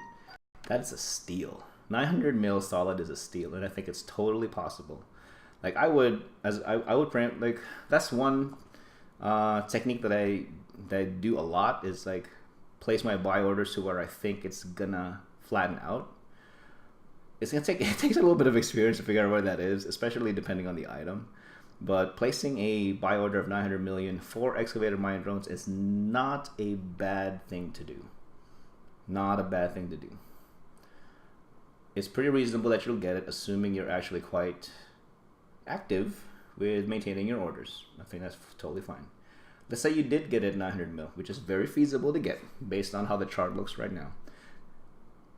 that's a steal. 900 mil solid is a steal, and I think it's totally possible. Like I would print, like that's one technique that I do a lot, is like place my buy orders to where I think it's gonna flatten out. It takes a little bit of experience to figure out where that is, especially depending on the item. But placing a buy order of 900 million for excavator mining drones is not a bad thing to do. Not a bad thing to do. It's pretty reasonable that you'll get it, assuming you're actually quite active with maintaining your orders. I think that's totally fine. let's say you did get it 900 mil, which is very feasible to get based on how the chart looks right now.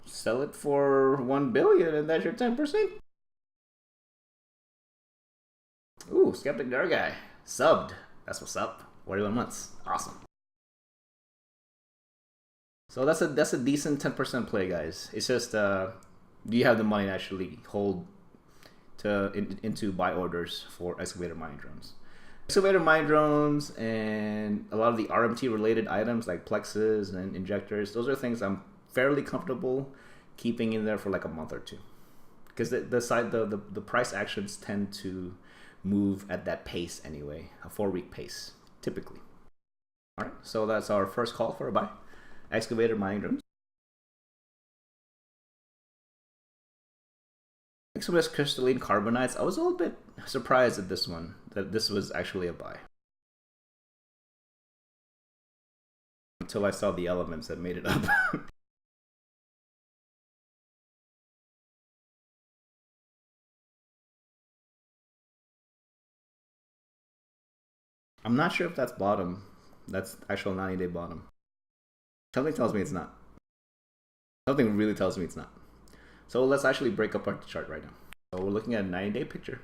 Sell it for 1 billion and that's your 10%. Ooh, Skeptic Dar guy. Subbed. That's what's up. 41 months. Awesome. So that's a decent 10% play, guys. It's just do you have the money to actually hold into buy orders for excavator mining drones? Excavator mining drones and a lot of the RMT related items like plexes and injectors, those are things I'm fairly comfortable keeping in there for like a month or two, because the price actions tend to move at that pace anyway, a 4-week pace typically. All right, so that's our first call for a buy. Excavator mining drones. Next was crystalline carbonites. I was a little bit surprised at this one, that this was actually a buy, until I saw the elements that made it up. I'm not sure if that's bottom. That's actual 90-day bottom. Something tells me it's not. Something really tells me it's not. So let's actually break apart the chart right now. So we're looking at a 90-day picture.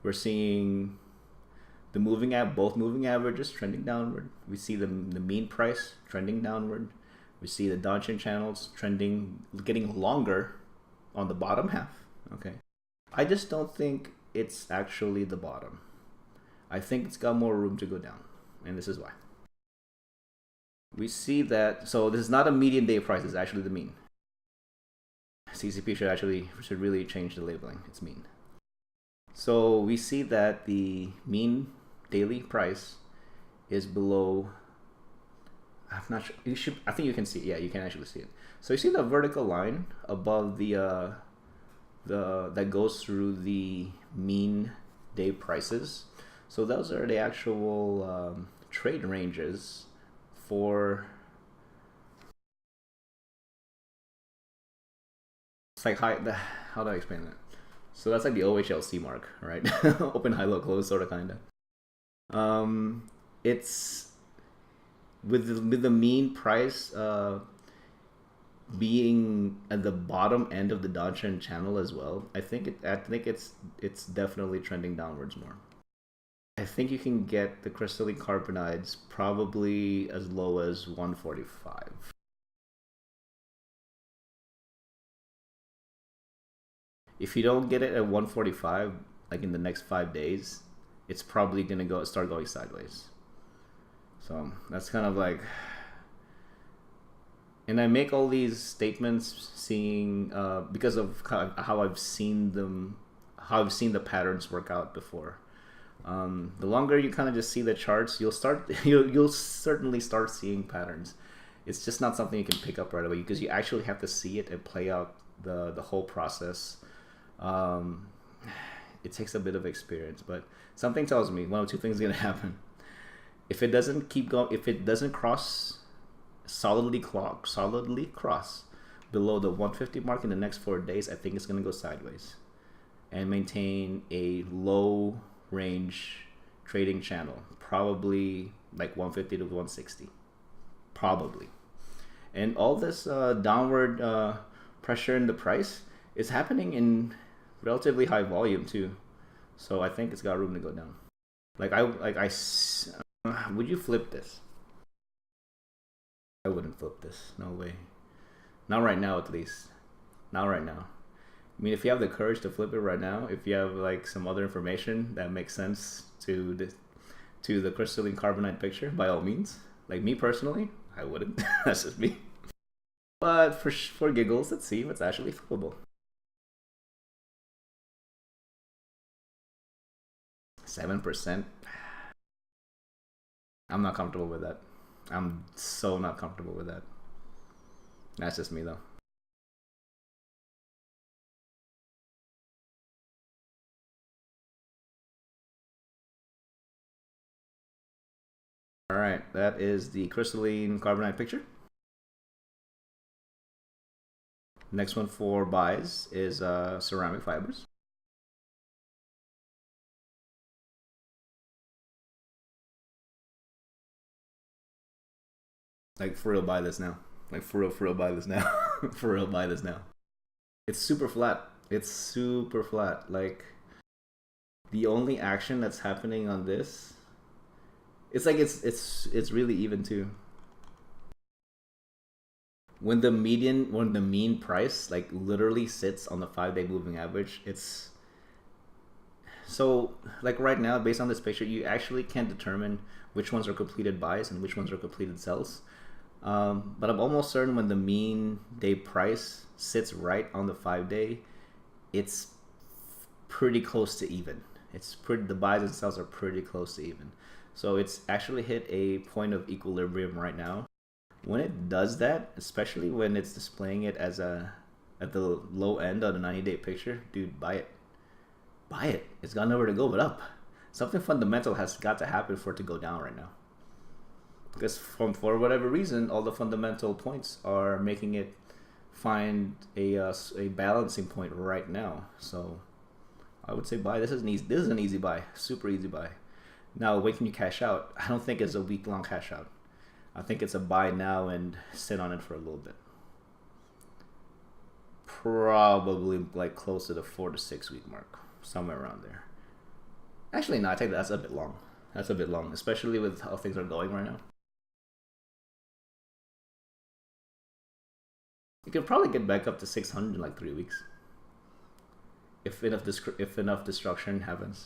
We're seeing the both moving averages trending downward. We see the mean price trending downward. We see the downtrend channels getting longer on the bottom half. Okay. I just don't think it's actually the bottom. I think it's got more room to go down, and this is why. We see that, so this is not a median day price, it's actually the mean. CCP should really change the labeling. It's mean. So we see that the mean daily price is below. I'm not sure. I think you can see it. Yeah, you can actually see it. So you see the vertical line above the that goes through the mean day prices. So those are the actual trade ranges for. It's like how do I explain that? So that's like the OHLC mark, right? Open, high, low, close, sort of, kind of. It's with the mean price being at the bottom end of the downtrend channel as well. I think it's definitely trending downwards more. I think you can get the crystalline carbonides probably as low as 145. If you don't get it at 145, like in the next 5 days, it's probably gonna start going sideways. So that's kind of like, and I make all these statements seeing because of how I've seen the patterns work out before. The longer you kind of just see the charts, you'll certainly start seeing patterns. It's just not something you can pick up right away, because you actually have to see it and play out the whole process. It takes a bit of experience, but something tells me one of two things is gonna happen. If it doesn't keep going, if it doesn't solidly cross below the 150 mark in the next 4 days, I think it's gonna go sideways and maintain a low range trading channel, probably like 150 to 160, probably. And all this downward pressure in the price is happening in relatively high volume too, so I think it's got room to go down. Would you flip this? I wouldn't flip this. No way. Not right now, at least. Not right now. I mean, if you have the courage to flip it right now, if you have like some other information that makes sense to the crystalline carbonite picture, by all means. Like me personally, I wouldn't. That's just me. But for giggles, let's see what's actually flippable. 7%. I'm not comfortable with that. I'm so not comfortable with that. That's just me though. All right, that is the crystalline carbonite picture. Next one for buys is ceramic fibers. Like for real, buy this now. Like for real, buy this now. For real, buy this now. It's super flat. It's super flat. Like the only action that's happening on this, it's like it's really even too. When the mean price like literally sits on the 5-day moving average, it's so like right now based on this picture, you actually can't determine which ones are completed buys and which ones are completed sells. But I'm almost certain when the mean day price sits right on the 5-day, it's pretty close to even. The buys and sells are pretty close to even. So it's actually hit a point of equilibrium right now. When it does that, especially when it's displaying it as at the low end of the 90-day picture, dude, buy it. Buy it. It's got nowhere to go but up. Something fundamental has got to happen for it to go down right now. Because for whatever reason, all the fundamental points are making it find a balancing point right now. So I would say buy. This is an easy buy, super easy buy. Now, when can you cash out? I don't think it's a week-long cash out. I think it's a buy now and sit on it for a little bit. Probably like close to the 4 to 6 week mark, somewhere around there. Actually, no, I take that. That's a bit long. That's a bit long, especially with how things are going right now. You can probably get back up to 600 in like 3 weeks, if enough destruction happens,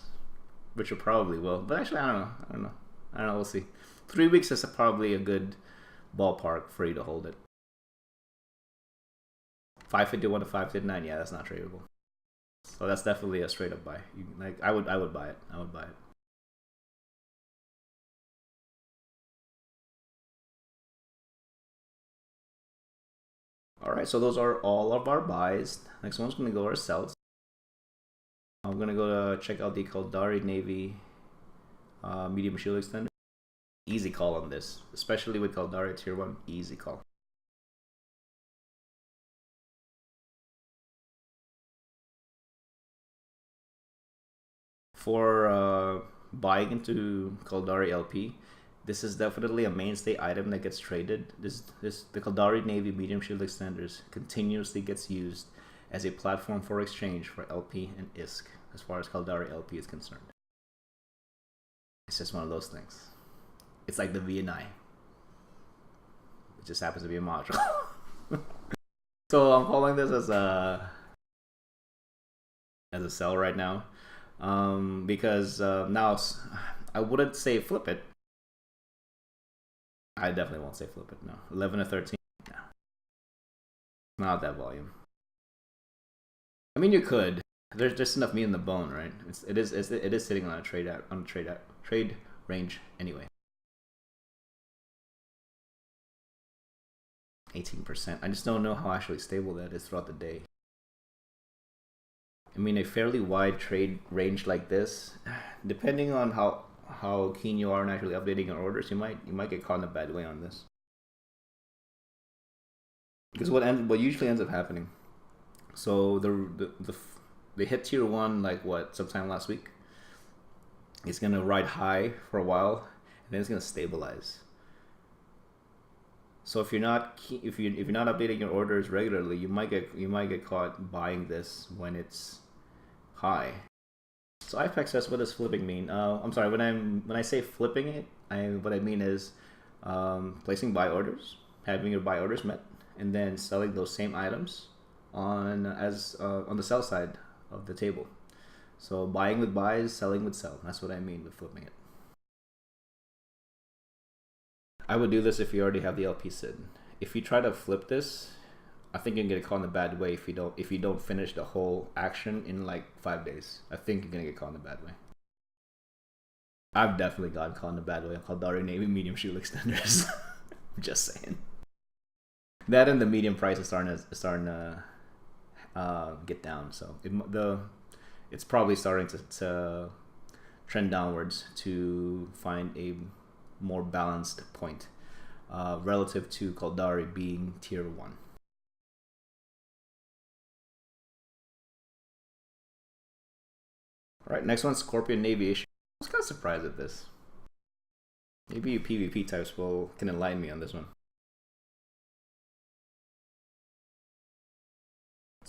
which it probably will. But actually, I don't know. We'll see. 3 weeks is probably a good ballpark for you to hold it. 551 to 559, yeah, that's not tradable. So that's definitely a straight up buy. I would buy it. I would buy it. All right, so those are all of our buys. Next one's gonna go our sells. I'm gonna go to check out the Caldari Navy medium shield extender. Easy call on this, especially with Caldari Tier 1. Easy call. For buying into Caldari LP, this is definitely a mainstay item that gets traded. The Caldari Navy medium shield extenders continuously gets used as a platform for exchange for LP and ISK as far as Caldari LP is concerned. It's just one of those things. It's like the VNI. It just happens to be a module. So I'm calling this as a sell right now, because now I wouldn't say flip it. I definitely won't say flip it. No, 11 to 13. No, not that volume. I mean, you could. There's just enough meat in the bone, right? It is sitting on a trade range anyway. 18%. I just don't know how actually stable that is throughout the day. I mean, a fairly wide trade range like this, depending on how keen you are in actually updating your orders, you might get caught in a bad way on this. Because what usually ends up happening, so they hit tier 1 like sometime last week. It's gonna ride high for a while, and then it's gonna stabilize. So if you're not updating your orders regularly, you might get caught buying this when it's high. So IPEX says, what does flipping mean? I'm sorry, when I say flipping it, what I mean is placing buy orders, having your buy orders met, and then selling those same items on the sell side of the table. So buying with buys, selling with sell. That's what I mean with flipping it. I would do this if you already have the LP sitting. If you try to flip this, I think you're gonna get caught in a bad way if you don't finish the whole action in like 5 days. I think you're gonna get caught in a bad way. I've definitely gotten caught in a bad way on Caldari Navy medium shield extenders. Just saying. That and the medium price is starting to get down, so it's probably starting to trend downwards to find a more balanced point relative to Caldari being tier 1. Alright, next one, Scorpion Navy issue. I was kind of surprised at this. Maybe you PvP types can enlighten me on this one.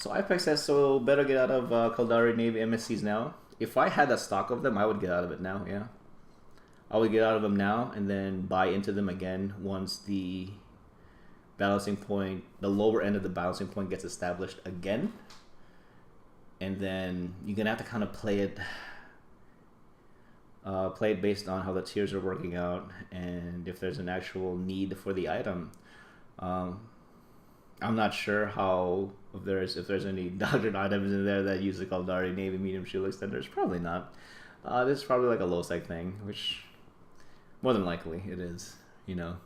So IPEX says, so better get out of Caldari Navy MSCs now. If I had a stock of them, I would get out of it now, yeah. I would get out of them now and then buy into them again once the balancing point, the lower end of the balancing point gets established again. And then you're going to have to kind of play it based on how the tiers are working out and if there's an actual need for the item. I'm not sure if there's any doctrine items in there that use the Caldari Navy medium shield extenders. Probably not. This is probably like a low sec thing, which more than likely it is. You know,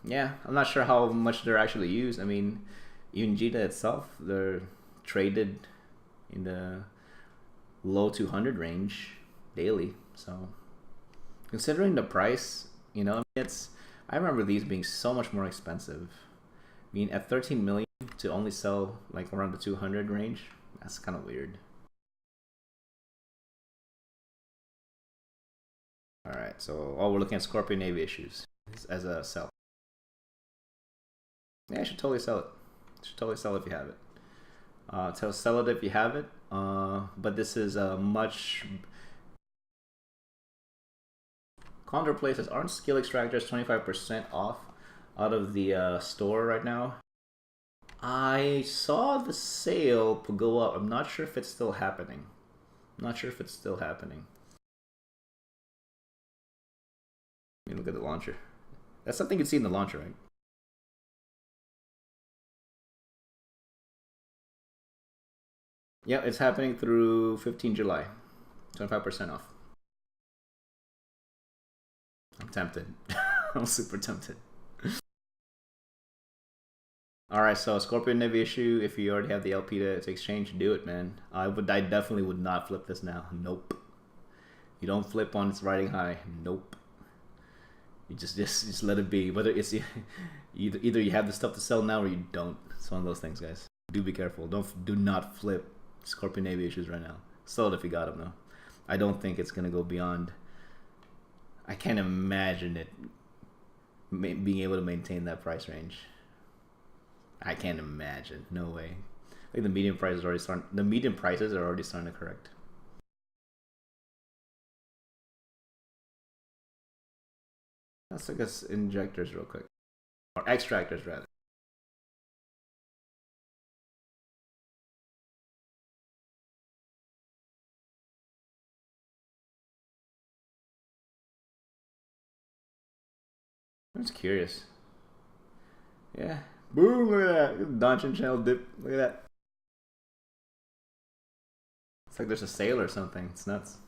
yeah. I'm not sure how much they're actually used. I mean, even Jita itself, they're traded in the low 200 range daily. So considering the price, you know, I remember these being so much more expensive. I mean, at 13 million to only sell like around the 200 range, that's kind of weird. All right, so we're looking at Scorpion Navy issues as a sell. Yeah, I should totally sell it. Should totally sell it if you have it. Sell it if you have it. But this is a much. Condor places aren't skill extractors 25% off out of the store right now. I saw the sale go up. I'm not sure if it's still happening. Let me look at the launcher. That's something you'd see in the launcher, right? Yeah, it's happening through 15 July. 25% off. I'm tempted. I'm super tempted. Alright, so Scorpion Navy issue, if you already have the LP to exchange, do it, man. I definitely would not flip this now. Nope. You don't flip on its riding high. Nope. You just let it be. Whether it's either you have the stuff to sell now or you don't. It's one of those things, guys. Do be careful. Do not flip Scorpion Navy issues right now. Sell it if you got them, though. I don't think it's gonna go beyond. I can't imagine it being able to maintain that price range. I can't imagine. No way. I think the medium prices are already starting to correct. Let's look at injectors real quick. Or extractors, rather. I'm just curious. Yeah. Boom, look at that. Dungeon channel dip. Look at that. It's like there's a sale or something. It's nuts.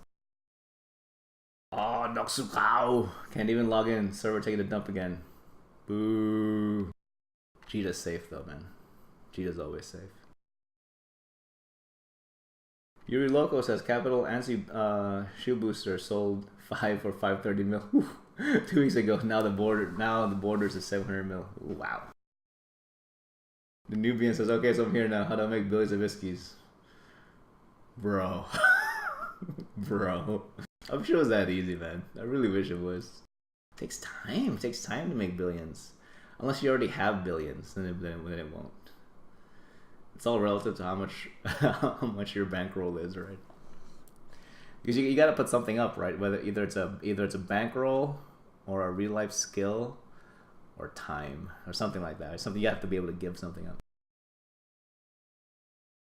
Oh, Noxukao. Can't even log in. Server taking a dump again. Boo. Jita's safe though, man. Jita's always safe. Yuri Loco says Capital Ansi shoe booster sold 5 for 530 mil 2 weeks ago. Now the borders is 700 mil. Wow. The Nubian says, okay, so I'm here now. How do I make billions of whiskeys? Bro. Bro. I'm sure it's that easy, man. I really wish it was. It takes time. It takes time to make billions. Unless you already have billions, then it won't. It's all relative to how much your bankroll is, right? Because you got to put something up, right? Whether either it's a bankroll or a real life skill or time or something like that. Or something you have to be able to give something up.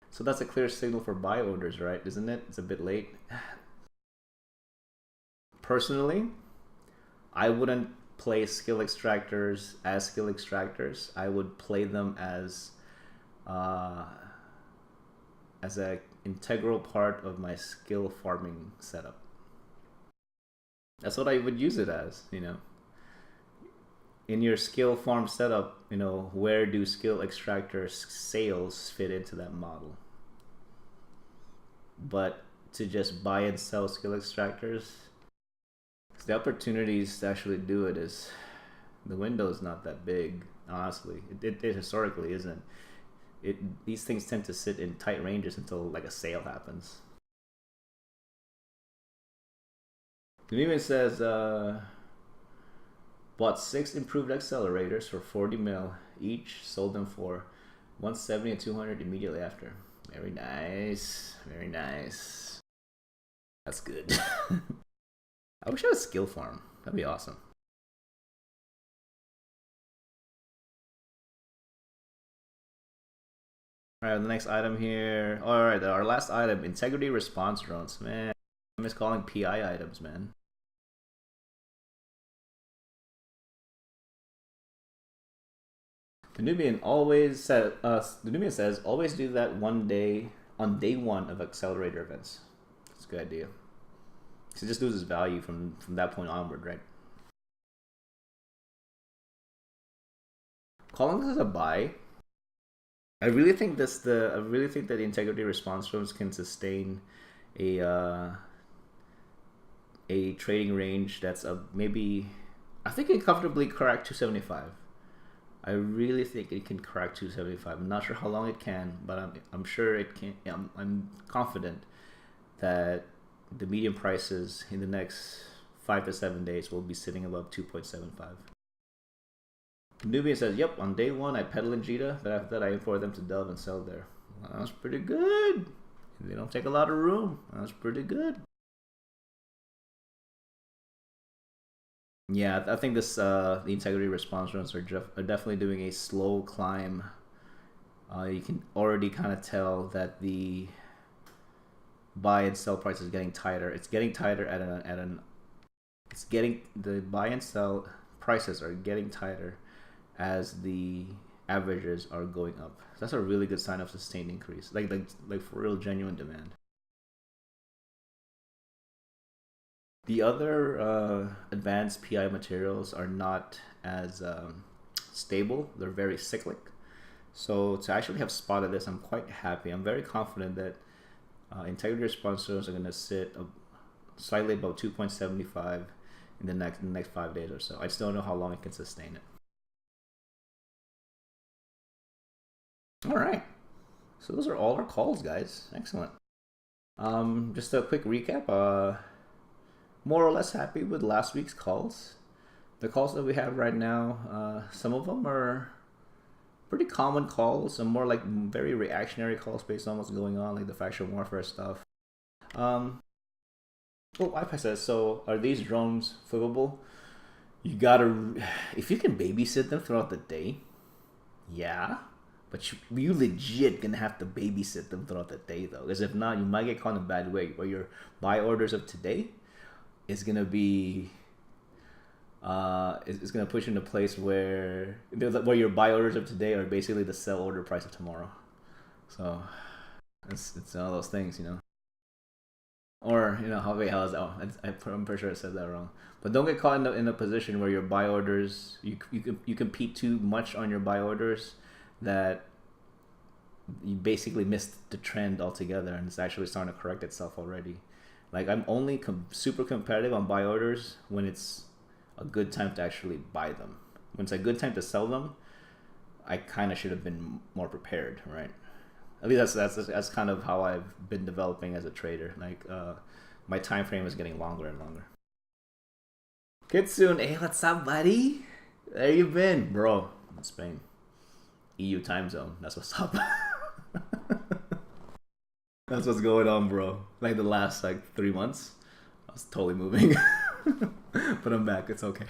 So that's a clear signal for buy orders, right? Isn't it? It's a bit late. Personally, I wouldn't play skill extractors as skill extractors. I would play them as a integral part of my skill farming setup. That's what I would use it as, you know. In your skill farm setup, you know, where do skill extractor sales fit into that model? But to just buy and sell skill extractors, the opportunities to actually do it is, the window is not that big, honestly. It historically isn't. These things tend to sit in tight ranges until like a sale happens. The even says bought 6 improved accelerators for 40 mil each, sold them for 170 and 200 immediately after. Very nice. Very nice. That's good. I wish I had a skill farm. That'd be awesome. Alright, the next item here. Alright, our last item, integrity response drones. Man, I miss calling PI items, man. The Nubian says, always do that on day one of accelerator events. That's a good idea. So it just loses value from that point onward, right? Calling this a buy. I really think that the integrity response drones can sustain a trading range that's maybe, I think it can comfortably crack 275. I really think it can crack 275. I'm not sure how long it can, but I'm sure it can. I'm confident that the median prices in the next 5 to 7 days will be sitting above 2.75. Nubian says, "Yep, on day one I peddle in Jita. That I import them to Delve and sell there. Well, that's pretty good. They don't take a lot of room. That's pretty good." Yeah, I think the integrity response runs are definitely doing a slow climb. You can already kind of tell that the buy and sell price is getting tighter. It's getting tighter the buy and sell prices are getting tighter as the averages are going up. So that's a really good sign of sustained increase, like for real genuine demand. The other advanced PI materials are not as stable. They're very cyclic. So to actually have spotted this, I'm quite happy. I'm very confident that integrity response zones are going to sit slightly above 2.75 in the next 5 days or so. I still don't know how long it can sustain it. All right. So those are all our calls, guys. Excellent. Just a quick recap. More or less happy with last week's calls. The calls that we have right now, some of them are pretty common calls, some more like very reactionary calls based on what's going on, like the factional warfare stuff. Well, Wi-Fi says, so are these drones flippable? You gotta, if you can babysit them throughout the day, yeah. But you legit gonna have to babysit them throughout the day though, because if not, you might get caught in a bad way where your buy orders of today is gonna be it's gonna push you in a place where your buy orders of today are basically the sell order price of tomorrow. So it's one of those things, you know. Or how's that? I'm pretty sure I said that wrong. But don't get caught in a position where your buy orders you compete too much on your buy orders that you basically missed the trend altogether, and it's actually starting to correct itself already. Like I'm only super competitive on buy orders when it's a good time to actually buy them. When it's a good time to sell them, I kind of should have been more prepared, right? At least that's kind of how I've been developing as a trader. Like my time frame is getting longer and longer. Kitsune, hey, what's up, buddy? There you been, bro? In Spain, EU time zone. That's what's up. That's what's going on, bro. Like the last 3 months, I was totally moving, but I'm back. It's okay.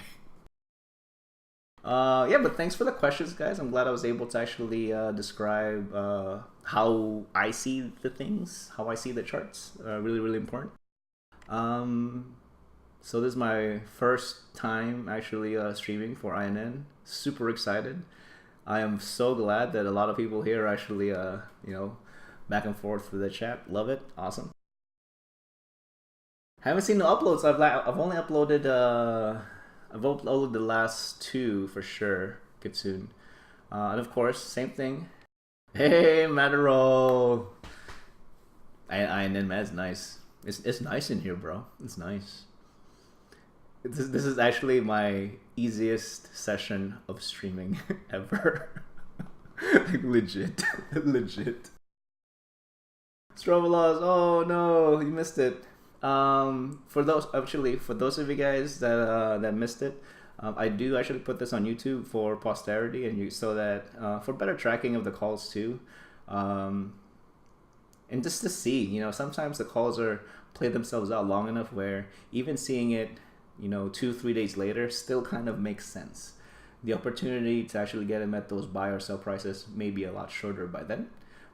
Yeah, but thanks for the questions, guys. I'm glad I was able to actually describe how I see the things, how I see the charts. Really, really important. So this is my first time actually streaming for INN. Super excited. I am so glad that a lot of people here are actually, back and forth through the chat. Love it. Awesome. Haven't seen the uploads. I've only uploaded I've uploaded the last 2 for sure. Kitsune. And of course, same thing. Hey, Madaro. And then Mad's nice. It's nice in here, bro. It's nice. This is actually my easiest session of streaming ever. Like legit. Legit. Strovolos, oh no, you missed it. For those of you guys that missed it, I do actually put this on YouTube for posterity, and so that for better tracking of the calls too, um, and just to see, sometimes the calls are play themselves out long enough where even seeing it, 2-3 days later, still kind of makes sense. The opportunity to actually get them at those buy or sell prices may be a lot shorter by then,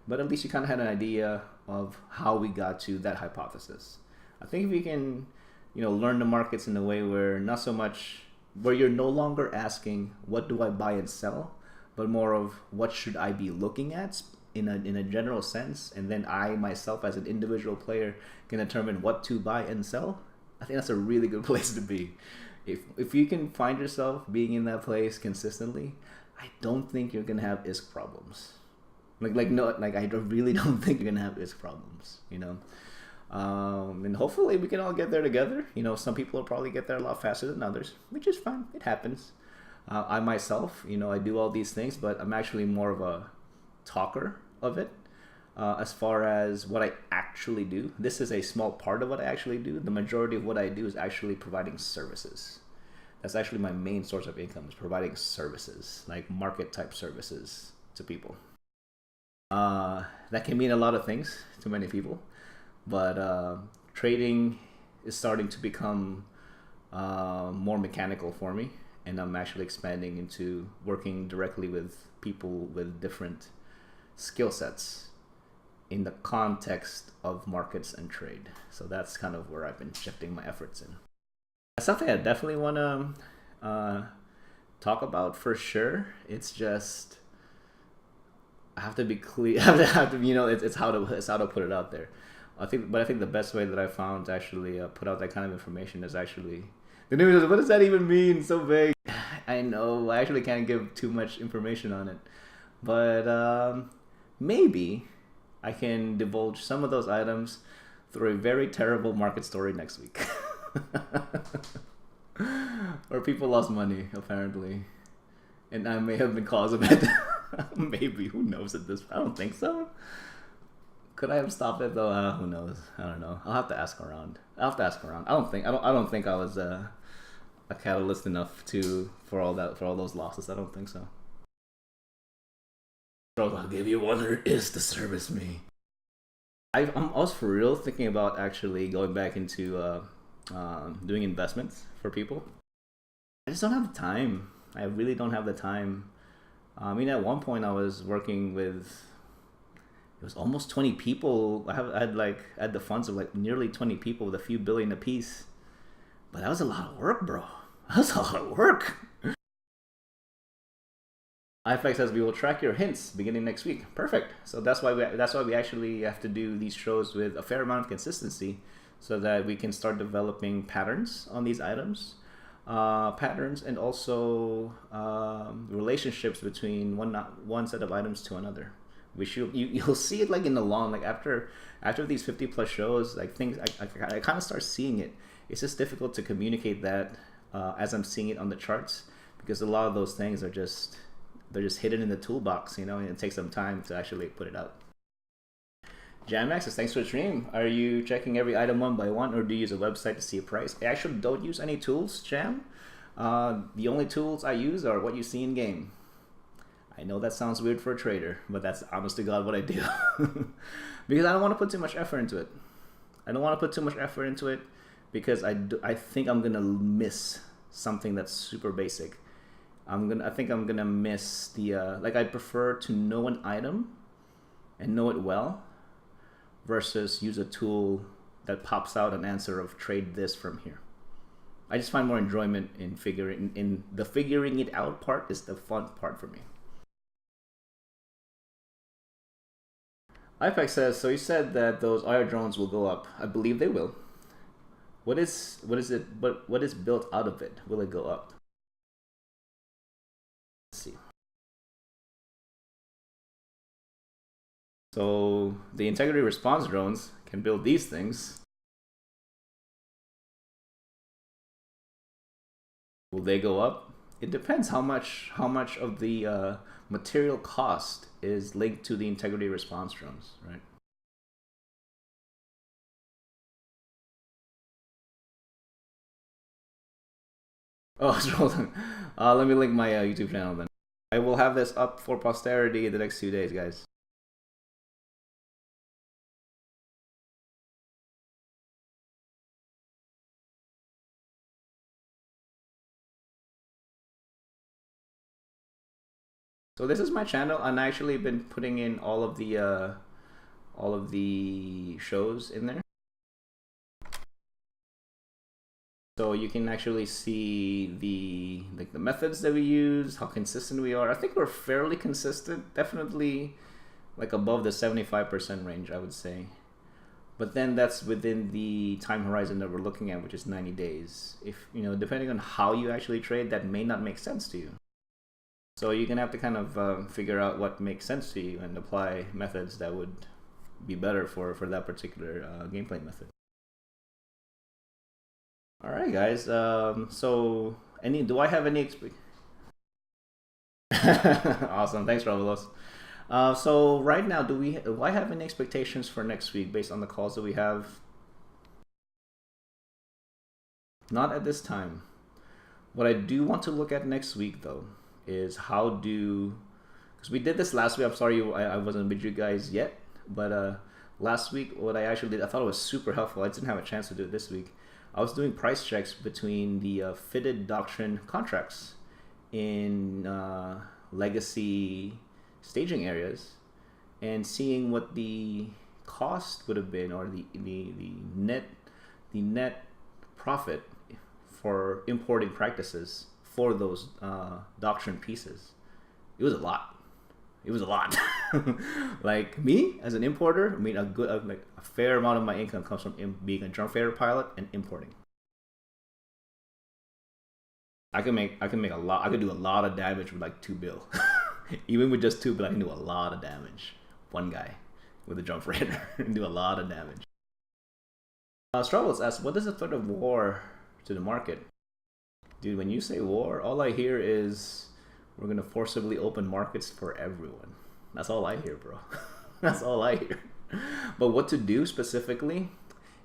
but at least you kind of had an idea of how we got to that hypothesis. I think if we can, learn the markets in a way where not so much where you're no longer asking what do I buy and sell, but more of what should I be looking at in a general sense, and then I myself as an individual player can determine what to buy and sell. I think that's a really good place to be. If you can find yourself being in that place consistently, I don't think you're gonna have ISK problems. I really don't think you're gonna have ISK problems. And hopefully we can all get there together. Some people will probably get there a lot faster than others, which is fine. It happens. I myself, I do all these things, but I'm actually more of a talker of it. As far as what I actually do, this is a small part of what I actually do. The majority of what I do is actually providing services. That's actually my main source of income, is providing services, like market type services to people. That can mean a lot of things to many people, but trading is starting to become more mechanical for me, and I'm actually expanding into working directly with people with different skill sets in the context of markets and trade. So that's kind of where I've been shifting my efforts in. That's something I definitely want to talk about for sure. It's just I have to be clear. It's how to put it out there. I think the best way that I found to actually put out that kind of information is actually the news. What does that even mean? So vague. I know. I actually can't give too much information on it, but maybe I can divulge some of those items through a very terrible market story next week. Where people lost money, apparently. And I may have been cause of it. Maybe, who knows at this point? I don't think so. Could I have stopped it though? Who knows? I don't know. I'll have to ask around. I don't think I was a catalyst enough for all those losses. I don't think so. I'll give you one there is to service me. I was for real thinking about actually going back into doing investments for people. I just don't have the time. I really don't have the time. I mean, at one point I was working with, it was almost 20 people. I had the funds of like nearly 20 people with a few billion apiece. But that was a lot of work, bro. That was a lot of work. IFX says we will track your hints beginning next week. Perfect. So that's why we actually have to do these shows with a fair amount of consistency, so that we can start developing patterns on these items, patterns, and also relationships between one set of items to another. You'll see it like in the long, like after these 50+ shows, like things I kind of start seeing it. It's just difficult to communicate that as I'm seeing it on the charts, because a lot of those things are just hidden in the toolbox, and it takes some time to actually put it out. Jammax says, thanks for the stream. Are you checking every item one by one, or do you use a website to see a price? I actually don't use any tools, Jam. The only tools I use are what you see in game. I know that sounds weird for a trader, but that's honest to God what I do. Because I don't want to put too much effort into it. Because I think I'm gonna miss something that's super basic. I think I'm gonna miss the I prefer to know an item and know it well versus use a tool that pops out an answer of trade this from here. I just find more enjoyment in figuring it out part is the fun part for me. IFX says, so you said that those IR drones will go up. I believe they will. What is built out of it? Will it go up? Let's see. So the integrity response drones can build these things. Will they go up? It depends how much of the material cost is linked to the integrity response drones, right? Oh, scroll down. Let me link my YouTube channel then. I will have this up for posterity in the next 2 days, guys. So this is my channel, and I actually been putting in all of the shows in there. So you can actually see the methods that we use, how consistent we are. I think we're fairly consistent, definitely like above the 75% range, I would say. But then that's within the time horizon that we're looking at, which is 90 days. If depending on how you actually trade, that may not make sense to you. So you're gonna have to kind of figure out what makes sense to you and apply methods that would be better for that particular gameplay method. All right, guys. So do I have any Awesome, thanks, Rovelos. So right now, do I have any expectations for next week based on the calls that we have? Not at this time. What I do want to look at next week, though, is because we did this last week. I'm sorry I wasn't with you guys yet, but last week what I actually did, I thought it was super helpful. I didn't have a chance to do it this week. I was doing price checks between the fitted doctrine contracts in legacy staging areas and seeing what the cost would have been, or the net profit for importing practices for those doctrine pieces. It was a lot. Like me as an importer, I mean, a fair amount of my income comes from being a drum fader pilot and importing. I can make a lot. I could do a lot of damage with like 2 bill. Even with just 2 bill, I can do a lot of damage. One guy with a drum fader can do a lot of damage. Struggles asks, what is the threat of war to the market? Dude, when you say war, all I hear is we're gonna forcibly open markets for everyone. That's all I hear, bro. That's all I hear. But what to do specifically,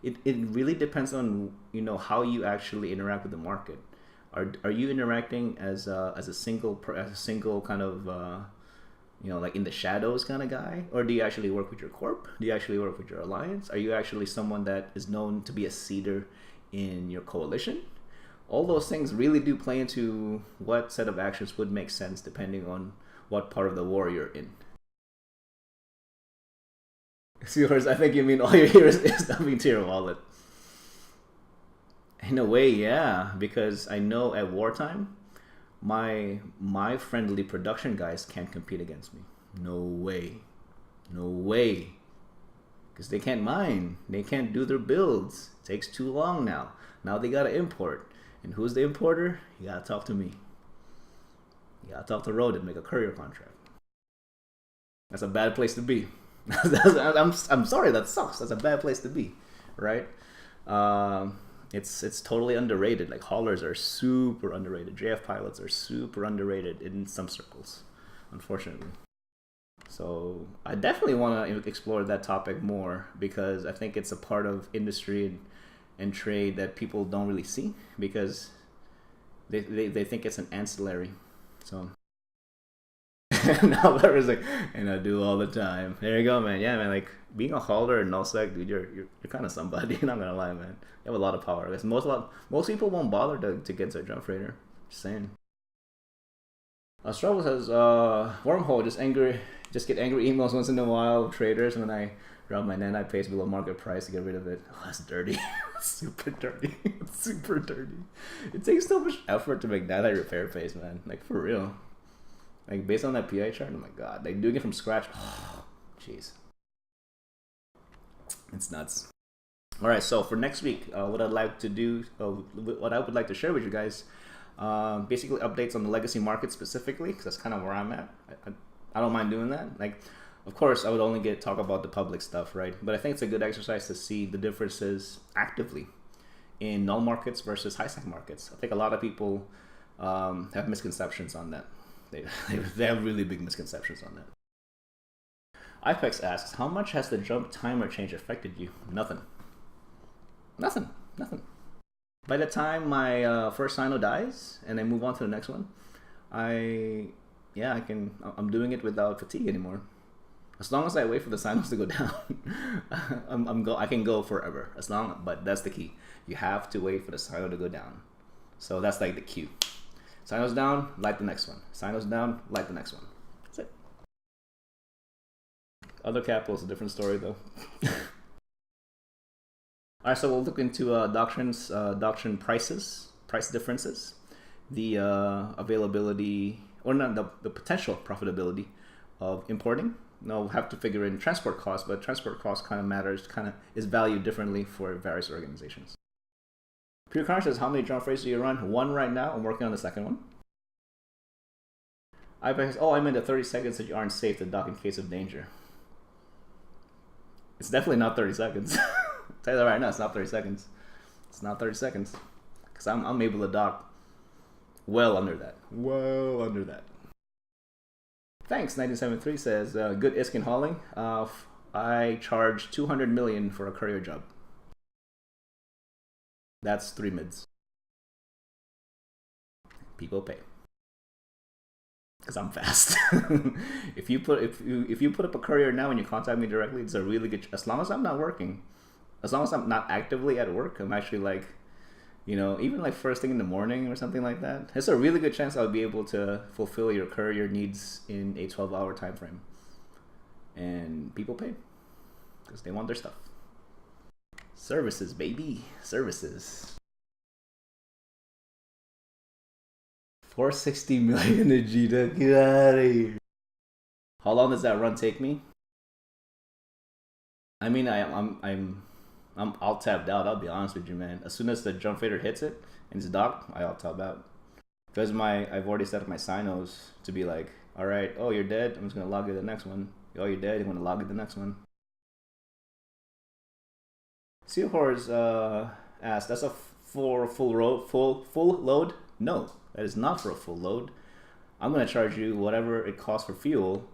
it really depends on how you actually interact with the market. Are you interacting as a single kind of like in the shadows kind of guy, or do you actually work with your corp? Do you actually work with your alliance? Are you actually someone that is known to be a seeder in your coalition? All those things really do play into what set of actions would make sense depending on what part of the war you're in. Viewers, I think you mean all you hear is dumping to your wallet. In a way, yeah, because I know at wartime, my friendly production guys can't compete against me. No way. Because they can't mine. They can't do their builds. It takes too long now. Now they gotta import. And who's the importer? You gotta talk to me. You gotta talk to Road and make a courier contract. That's a bad place to be. I'm sorry, that sucks. That's a bad place to be, right? It's totally underrated. Like, haulers are super underrated. JF pilots are super underrated in some circles, unfortunately. So I definitely want to explore that topic more, because I think it's a part of industry and trade that people don't really see, because they think it's an ancillary. So now Larry's like, and I do all the time. There you go, man. Yeah, man. Like, being a hauler in nullsec, dude, you're kind of somebody. Not gonna lie, man. You have a lot of power. Most people won't bother to get to a jump freighter. Just saying. Struggle says, wormhole, just get angry emails once in a while of traders, and then I drop my nanite paste below market price to get rid of it. Oh, that's dirty. Super dirty. Super dirty. It takes so much effort to make nanite repair paste, man. Like, for real. Like, based on that PI chart, oh my god. Like, doing it from scratch. Oh, jeez. It's nuts. Alright, so for next week, what I'd like to do, what I would like to share with you guys, basically updates on the legacy market specifically, because that's kind of where I'm at. I don't mind doing that. Like, of course, I would only talk about the public stuff, right? But I think it's a good exercise to see the differences actively in null markets versus high stack markets. I think a lot of people have misconceptions on that. They have really big misconceptions on that. IPEX asks, how much has the jump timer change affected you? Nothing. By the time my first sino dies and I move on to the next one, I'm doing it without fatigue anymore. As long as I wait for the sinos to go down, I can go forever. But that's the key. You have to wait for the sino to go down. So that's like the cue. Sinos down, light the next one. Sinos down, light the next one. That's it. Other capital is a different story though. All right, so we'll look into doctrine prices, price differences, the availability, or not the potential profitability of importing. Now we'll have to figure in transport costs, but transport costs kind of matters, is valued differently for various organizations. Pure Carnage says, how many jump freights do you run? One right now. I'm working on the second one. I meant the 30 seconds that you aren't safe to dock in case of danger. It's definitely not 30 seconds. I'll tell you that right now, it's not 30 seconds. It's not 30 seconds. Because I'm able to dock well under that. Well under that. Thanks, 1973 says, good Iskin hauling. I charge 200 million for a courier job. That's 3 mids. People pay. Because I'm fast. if you put up a courier now and you contact me directly, it's a really good. As long as I'm not working, as long as I'm not actively at work, I'm actually like, even like first thing in the morning or something like that. It's a really good chance I'll be able to fulfill your courier needs in a 12-hour time frame. And people pay because they want their stuff. Services, baby, services. 460 million Vegeta, get out of here. How long does that run take me? I mean, I'm all tapped out. I'll be honest with you, man. As soon as the jump fader hits it and it's docked, I'll tap out. Because I've already set up my sinos to be like, all right, oh you're dead. I'm just gonna log you the next one. Oh you're dead. I'm gonna log you the next one. Seahorse asked, that's for a full load? No, that is not for a full load. I'm gonna charge you whatever it costs for fuel,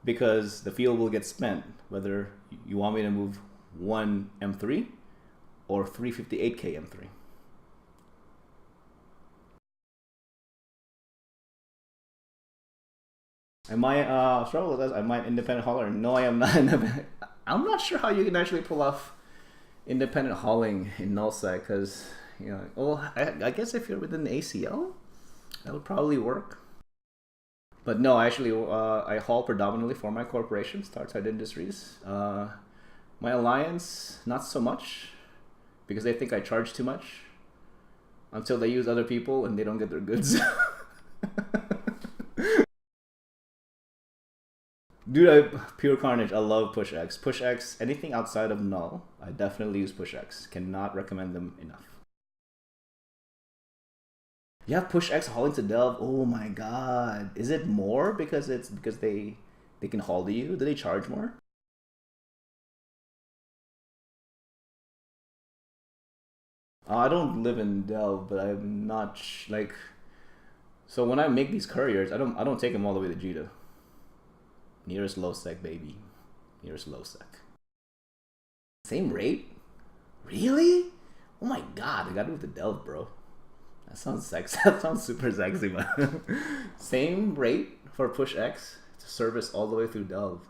because the fuel will get spent whether you want me to move 1 M3 or 358K M3. Am I struggle with this? Am I independent hauler? No, I am not. I'm not sure how you can actually pull off independent hauling in nullsec, because I guess if you're within the ACL, that would probably work. But no, actually, I haul predominantly for my corporation, Starside Industries. My alliance, not so much, because they think I charge too much until they use other people and they don't get their goods. Dude, Pure Carnage, I love PushX. PushX, anything outside of null, I definitely use PushX. Cannot recommend them enough. You have PushX hauling to Delve. Oh my god. Is it more because they can haul to you? Do they charge more? I don't live in Delve, but I'm not like. So when I make these couriers, I don't take them all the way to Jita. Nearest low sec, baby. Nearest low sec. Same rate? Really? Oh my god, I gotta move to Delve, bro. That sounds sexy. That sounds super sexy, man. Same rate for PushX to service all the way through Delve.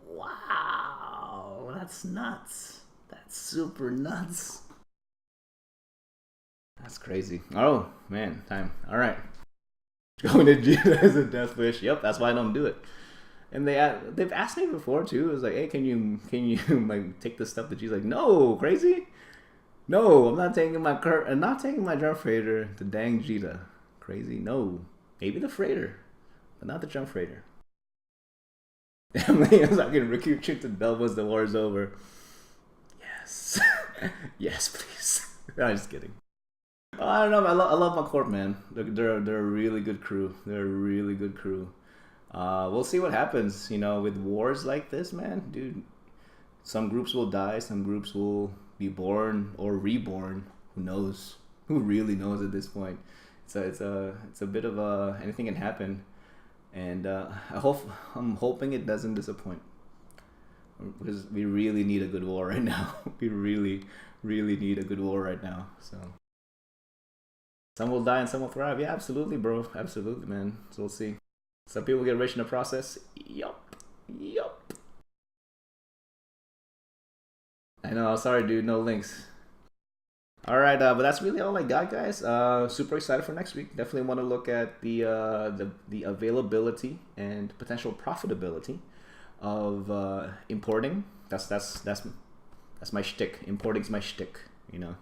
Wow, that's nuts. That's super nuts. That's crazy. Oh man, time. All right. Going to Jita as a death wish. Yep, that's why I don't do it. And they've asked me before too. It was like, hey, can you like take this stuff to G? Like, no, crazy. No, I'm not taking my jump freighter to dang Jita. Crazy. No, maybe the freighter, but not the jump freighter. Emily is like, recruit you to Delve once the war is over. Yes, yes, please. I'm just kidding. I don't know. I love my corp, man. They're a really good crew. They're a really good crew. We'll see what happens, with wars like this, man. Dude, some groups will die, some groups will be born or reborn. Who knows? Who really knows at this point? It's a bit of anything can happen, and I'm hoping it doesn't disappoint. because we really need a good war right now. We really, really need a good war right now. So some will die and some will thrive. Yeah, absolutely, bro. Absolutely, man. So we'll see. Some people get rich in the process. Yup. Yup. I know. Sorry, dude. No links. All right, but that's really all I got, guys. Super excited for next week. Definitely want to look at the availability and potential profitability of importing. That's my shtick. Importing's my shtick. You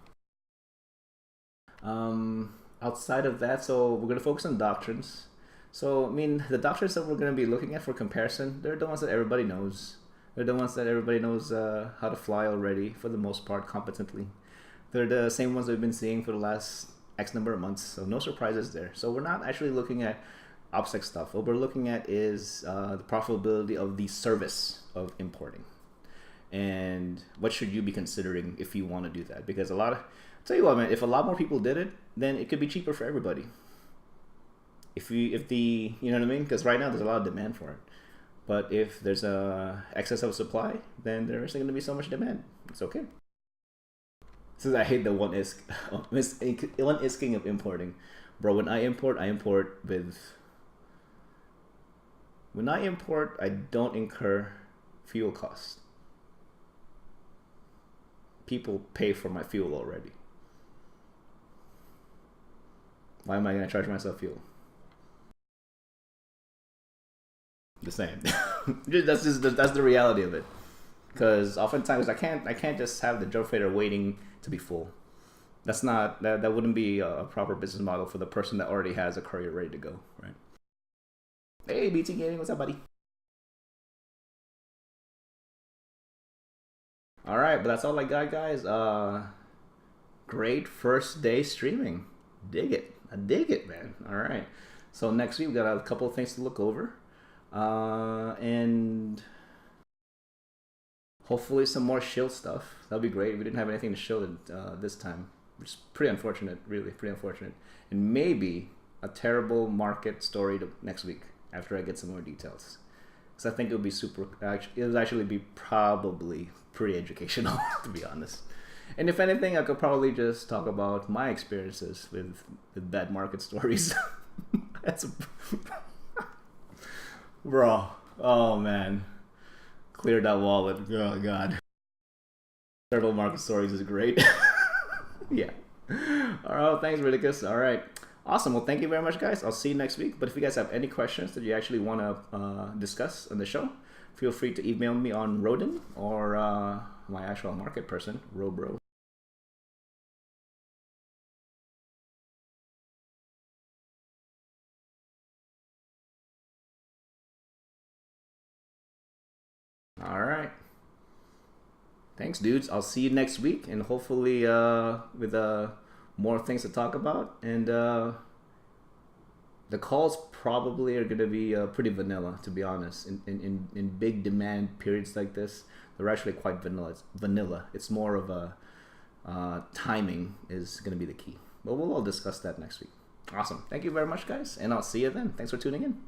know. Outside of that, so we're gonna focus on doctrines. So I mean, the doctrines that we're gonna be looking at for comparison, they're the ones that everybody knows. They're the ones that everybody knows how to fly already, for the most part, competently. They're the same ones we've been seeing for the last X number of months, so no surprises there. So we're not actually looking at OPSEC stuff. What we're looking at is the profitability of the service of importing. And what should you be considering if you want to do that? Because I'll tell you what, man, if a lot more people did it, then it could be cheaper for everybody. You know what I mean? Because right now there's a lot of demand for it. But if there's a excess of supply, then there isn't going to be so much demand. It's okay. Since I hate the one isking of importing, bro. When I import I don't incur fuel costs. People pay for my fuel already. Why am I gonna charge myself fuel? Just saying. that's the reality of it. Because oftentimes I can't just have the Joe Fader waiting to be full. That wouldn't be a proper business model for the person that already has a courier ready to go, right? Hey, BT Gaming, what's up, buddy? All right, but that's all I got, guys. Great first day streaming. Dig it. I dig it, man. All right. So next week we got a couple of things to look over, and hopefully some more shield stuff. That'd be great. We didn't have anything to shield this time, which is pretty unfortunate. Really, pretty unfortunate. And maybe a terrible market story next week after I get some more details. Because I think it would be it would actually be probably pretty educational, to be honest. And if anything, I could probably just talk about my experiences with bad market stories. That's bro. Oh man, cleared that wallet. Oh god, terrible market stories is great. Yeah. All right. Thanks, Ridiculous. All right. Awesome. Well, thank you very much, guys. I'll see you next week. But if you guys have any questions that you actually want to discuss on the show, feel free to email me on Rodin or my actual market person, Robro. All right. Thanks, dudes. I'll see you next week, and hopefully with more things to talk about. And the calls probably are going to be pretty vanilla, to be honest. In big demand periods like this, they're actually quite vanilla. It's more of a timing is going to be the key. But we'll all discuss that next week. Awesome. Thank you very much, guys, and I'll see you then. Thanks for tuning in.